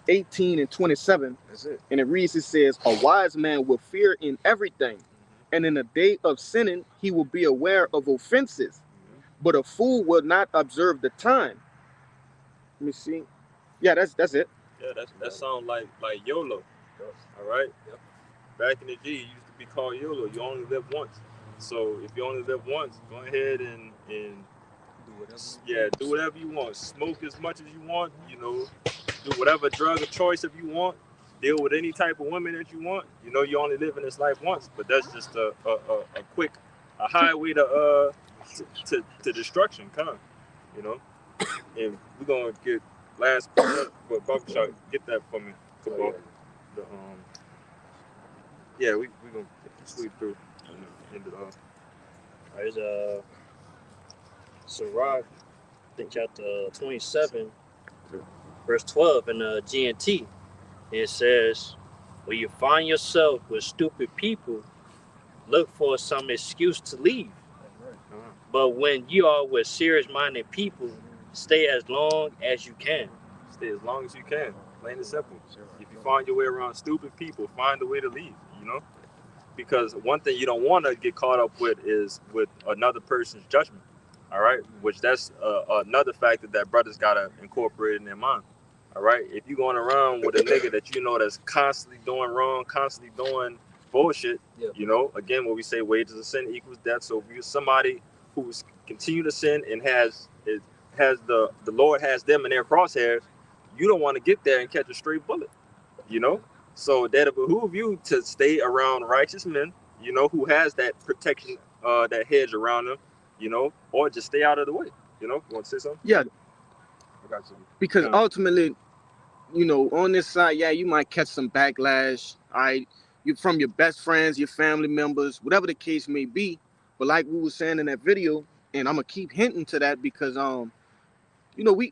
18 and 27. That's it. And it reads, it says, a wise man will fear in everything, and in the day of sinning, he will be aware of offenses. But a fool will not observe the time. Let me see. Yeah, that's it. Yeah, that sounds like YOLO. All right. Yep. Back in the day, it used to be called YOLO. You only live once. So if you only live once, go ahead and do whatever you want. Smoke as much as you want. You know, do whatever drug of choice if you want. Deal with any type of woman that you want. You know, you only live in this life once. But that's just a quick highway to destruction, kind of. You know, and we're gonna get last part, but Barbershop, get that for me. Football. The yeah, we gonna sweep through and end it off. There's Sirach, I think chapter 27, verse 12 in the GNT. It says, when you find yourself with stupid people, look for some excuse to leave. But when you are with serious-minded people, stay as long as you can. Stay as long as you can. Plain and simple. If you find your way around stupid people, find a way to leave, you know? Because one thing you don't want to get caught up with is with another person's judgment, all right? Which that's another factor that brothers got to incorporate in their mind, all right? If you're going around with a nigga that you know that's constantly doing wrong, constantly doing bullshit, you know, again, what we say, wages of sin equals death. So if you're somebody who's continue to sin and has the Lord has them in their crosshairs, you don't want to get there and catch a straight bullet, you know? So that it behoove you to stay around righteous men, you know, who has that protection, that hedge around them, you know, or just stay out of the way, you know? You want to say something? Yeah. I got you. Because ultimately, you know, on this side, yeah, you might catch some backlash. All right, you from your best friends, your family members, whatever the case may be. But like we were saying in that video, and I'm gonna keep hinting to that because you know,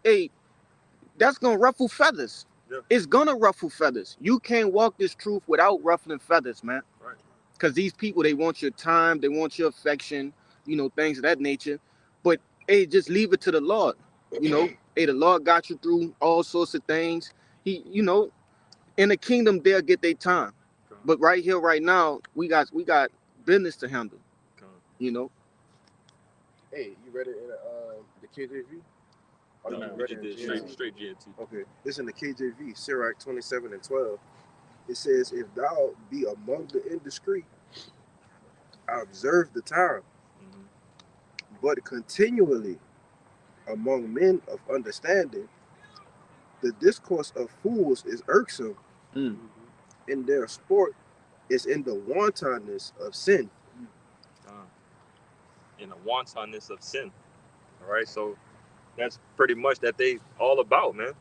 that's gonna ruffle feathers. Yeah. It's gonna ruffle feathers. You can't walk this truth without ruffling feathers, man. Right. Because these people, they want your time, they want your affection, you know, things of that nature. But hey, just leave it to the Lord. You know, hey, the Lord got you through all sorts of things. He, you know, in the kingdom, they'll get their time. Okay. But right here, right now, we got business to handle. Okay. You know. Hey, you read it in the KJV? Or No, you we read just it in did GMT? straight GNT. Okay, this in the KJV, Sirach 27 and 12. It says, if thou be among the indiscreet, observe the time, but continually among men of understanding, the discourse of fools is irksome, and their sport is in the wantonness of sin. In the wantonness of sin. All right, so that's pretty much that they all about, man.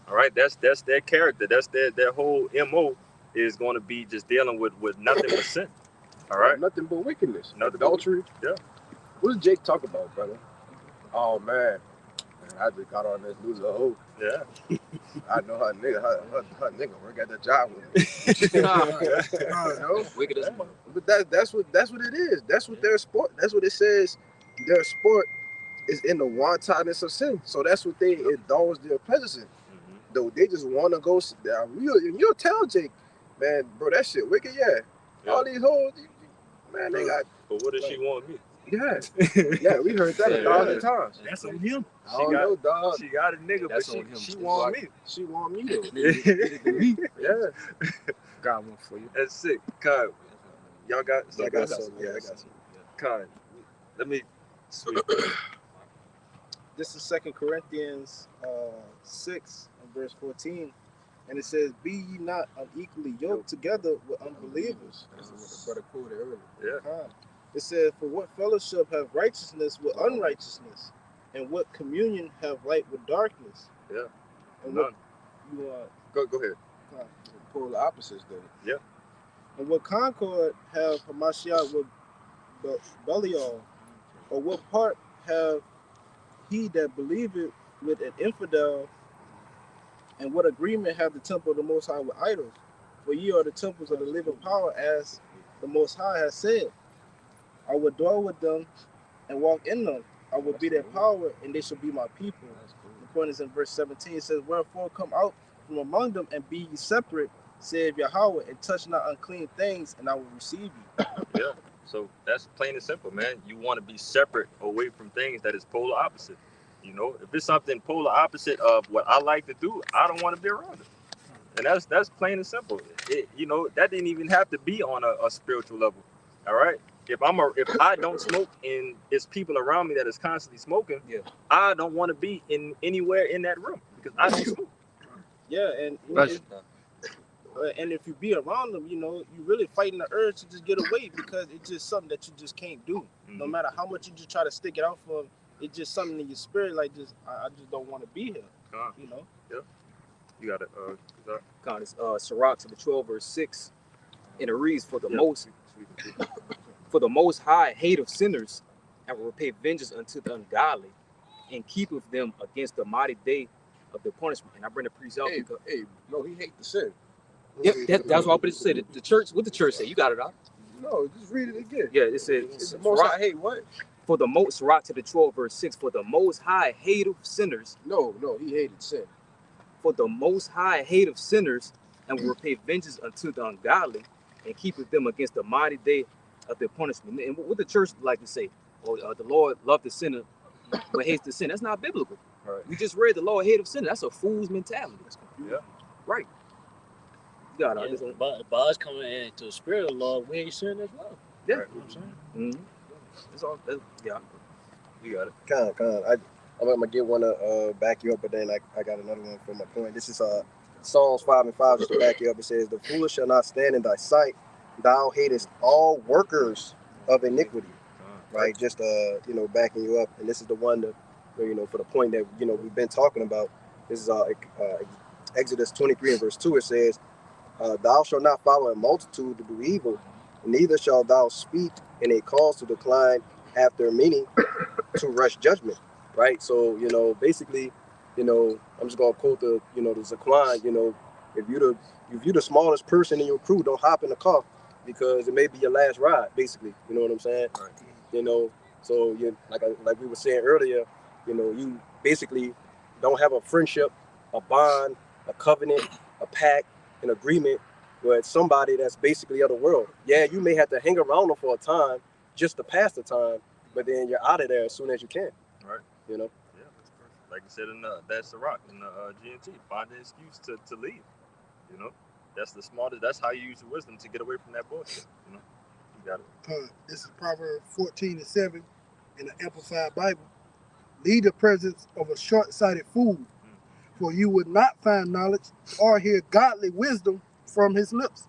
All right, that's their character. That's their whole MO is going to be just dealing with nothing but sin. All right, Nothing but wickedness. Nothing Adultery. yeah. What does Jake talk about, brother? Oh, man, I just got on this loser hoe. Yeah. I know her nigga work at the job with me. You know? Wicked as well. But that's what it is. That's what their sport. That's what it says. Their sport is in the wantonness of sin. So that's what they indulge their pleasures in. Though they just want to go. You'll tell Jake, man, bro, that shit wicked. Yeah. All these hoes, man, they got. But what does she want me? Yeah, we heard that 1,000 times. That's on him. I don't know, dog. She got a nigga, That's but on him. she want me. She want me though. Yeah. Got one for you. That's sick. Kai, y'all got? I got some. Yeah, I got some. Kai, let me. Sweet. This is 2 Corinthians 6 and verse 14. And it says, be ye not unequally yoked together with unbelievers. That's what the brother quoted earlier. Yeah. It says, for what fellowship have righteousness with unrighteousness? And what communion have light with darkness? Yeah. And None. what you Go ahead. Polar opposites though. Yeah. And what concord have Hamashiach with Belial? Or what part have he that believeth with an infidel? And what agreement have the temple of the Most High with idols? For ye are the temples of the living power, as the Most High has said. I will dwell with them and walk in them. I will be their power, and they shall be my people. The point is in verse 17. It says, wherefore come out from among them and be ye separate, saith Yahweh, and touch not unclean things, and I will receive you. Yeah. So that's plain and simple, man. You want to be separate away from things that is polar opposite. You know, if it's something polar opposite of what I like to do, I don't want to be around it. And that's plain and simple. You know, that didn't even have to be on a spiritual level. All right. If I don't smoke and it's people around me that is constantly smoking, Yeah. I don't want to be in anywhere in that room because I don't smoke. Yeah, and and if you be around them, you know, you really fighting the urge to just get away because it's just something that you just can't do. No matter how much you just try to stick it out for them, it's just something in your spirit, like just I just don't want to be here. You know? Yeah. You got it. God, it's Sirach to the 12 verse 6, and it reads, for the most high hate of sinners, and will repay vengeance unto the ungodly, and keepeth them against the mighty day of the punishment. And I bring the priest out because No, he hate the sin. yep, that's what I put it. The church, what the church say? You got it out. No, just read it again. Yeah, it said It's the most high hate what? for the most Sirach to the 12 verse 6, for the most high hate of sinners. No, he hated sin. For the most high hate of sinners, and will repay vengeance unto the ungodly, and keepeth them against the mighty day of their punishment. And what the church like to say, the Lord loved the sinner, but hates the sin. That's not biblical. Right. We just read the Lord hate of sinner. That's a fool's mentality. Yeah. Right. God, Yeah, but us coming into the spirit of the Lord, we ain't sin as well. Yeah. Right. You know what I'm saying? That's all. Yeah. You got it. Kind. I'm gonna get one to back you up, but then I got another one for my point. This is Psalms 5:5, just to back you up. It says, "The foolish shall not stand in thy sight. Thou hatest all workers of iniquity." Right? Just backing you up. And this is the one that for the point that we've been talking about. This is Exodus 23 and verse 2. It says, "Thou shalt not follow a multitude to do evil, neither shalt thou speak in a cause to decline after many to rush judgment." Right? So, basically, I'm just gonna quote the Zaquan, if you're the smallest person in your crew, don't hop in the car because it may be your last ride, basically. You know what I'm saying? Right. So like we were saying earlier, you basically don't have a friendship, a bond, a covenant, a pact, an agreement with somebody that's basically of the world. Yeah, you may have to hang around them for a time just to pass the time, but then you're out of there as soon as you can. Right. Yeah, that's perfect. Like you said in that's the rock in the GMT. Find an excuse to leave. That's the smartest. That's how you use your wisdom to get away from that bullshit. You got it. This is Proverbs 14:7 in the Amplified Bible. Leave the presence of a short-sighted fool, for you would not find knowledge or hear godly wisdom from his lips.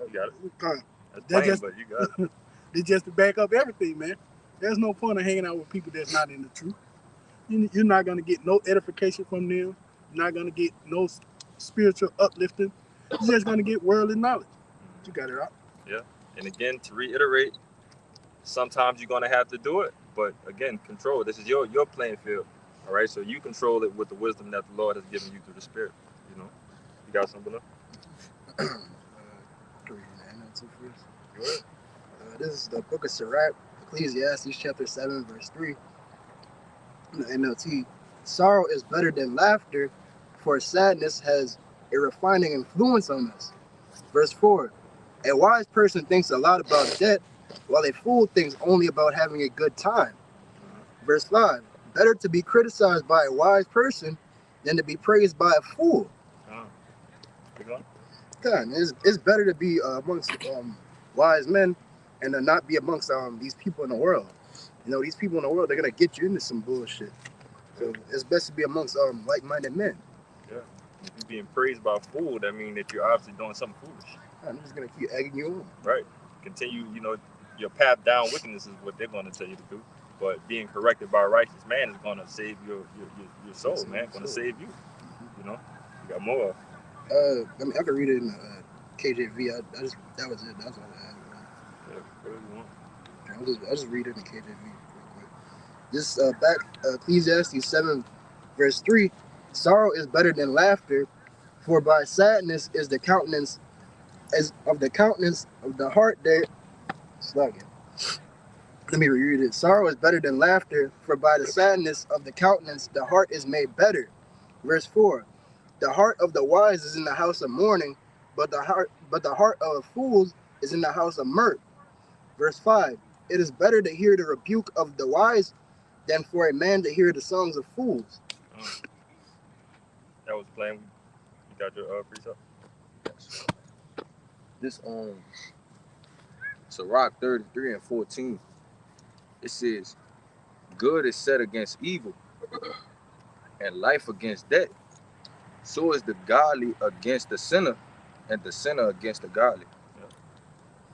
You got it. That's plain, just, but you got it. They just to back up everything, man. There's no point of hanging out with people that's not in the truth. You're not going to get no edification from them. You're not going to get no spiritual uplifting. You're just going to get worldly knowledge. You got it right. Yeah. And again, to reiterate, sometimes you're going to have to do it. But again, control. This is your playing field. All right? So you control it with the wisdom that the Lord has given you through the Spirit. You got something else? This is the book of Sirach, Ecclesiastes chapter 7, verse 3. The NLT. Sorrow is better than laughter, for sadness has a refining influence on us. Verse 4. A wise person thinks a lot about death, while a fool thinks only about having a good time. Verse 5. Better to be criticized by a wise person than to be praised by a fool. God, it's better to be amongst wise men and to not be amongst these people in the world. These people in the world, they're going to get you into some bullshit. So it's best to be amongst like-minded men. Yeah. If you're being praised by a fool, that means that you're obviously doing something foolish. I'm just going to keep egging you on. Right. Continue, your path down wickedness is what they're going to tell you to do. But being corrected by a righteous man is going to save your soul, man. Going to save you. You got more. I could read it in KJV. That was it. That's all I had. Yeah, I'll just read it in KJV real quick. This back Ecclesiastes 7, verse 3. Sorrow is better than laughter, For by sadness is the countenance as of the countenance of the heart there. Slugging. Let me reread it. Sorrow is better than laughter, for by the sadness of the countenance the heart is made better. Verse 4. The heart of the wise is in the house of mourning, but the heart of fools is in the house of mirth. Verse 5. It is better to hear the rebuke of the wise than for a man to hear the songs of fools. That was playing. You got your precept? Yes. This Sirach 33 and 14. It says, good is set against evil, and life against death. So is the godly against the sinner, and the sinner against the godly. Yeah.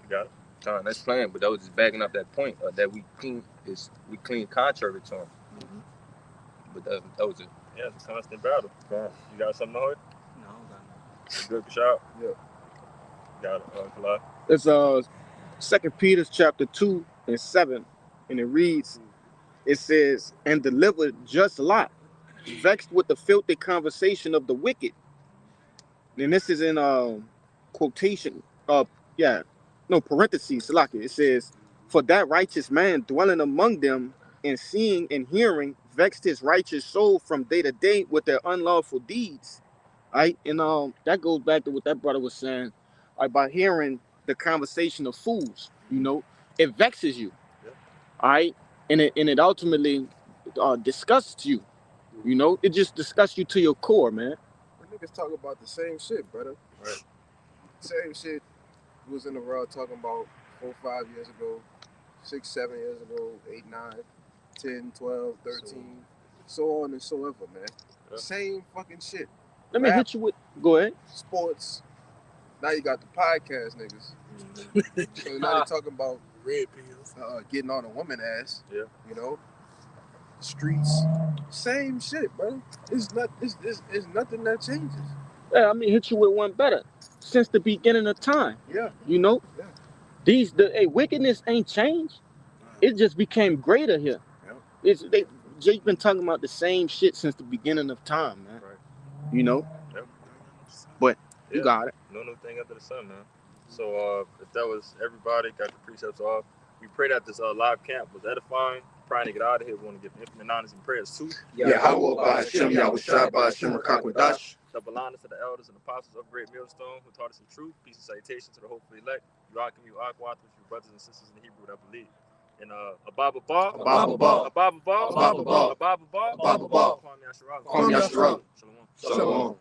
You got it. Tom, that's playing, but that was just backing up that point that we clean contrary to him. Mm-hmm. But that was it. Yeah, it's a constant battle. Yeah. You got something to hold? No, You good, Kashab? Yeah. You got it, Kalai? It's 2 Peter chapter 2 and 7, and it reads, it says, and delivered just Lot, vexed with the filthy conversation of the wicked. And this is in quotation, parentheses, Salaki. It says, for that righteous man dwelling among them and seeing and hearing vexed his righteous soul from day to day with their unlawful deeds. Right? And that goes back to what that brother was saying about hearing the conversation of fools. You know, it vexes you. Yeah. All right, and it ultimately disgusts you. You know, it just disgusts you to your core, man. Niggas talk about the same shit, brother. Right. Same shit we was in the world talking about 4, 5 years ago, 6, 7 years ago, 8, 9, 10, 12, 13, so on and so ever, man. Yeah. Same fucking shit. Let me hit you with. Go ahead. Sports. Now you got the podcast niggas. Mm-hmm. So now they're talking about red pills, getting on a woman ass. Yeah. You know, streets. Same shit, bro. It's nothing that changes. Yeah, I mean, hit you with one better. Since the beginning of time. Yeah. You know, yeah. Wickedness ain't changed. It just became greater here. Yeah. They've been talking about the same shit since the beginning of time, man. Right. You know. Yeah. But you got it. No new thing under the sun, man. So if that was everybody, got the precepts off. We pray that this live camp was edifying. Trying to get out of here. We want to give infinite knowledge and prayers too. Yeah, how about Hashem, Yahushua, Hashem, Rakakwadash. Double honors to the elders and apostles of Great Millstone who taught us the truth. Peace and salutation to the hopefully elect. You are you Aquat with your brothers and sisters in the Hebrew that believe. And Ababa Ba, Ababa Ba, Ababa Ba, Ababa Ba, Ababa Ba, Ababa Ba, Kwame Yasharala. Kwame Yasharala. Shalom. Shalom.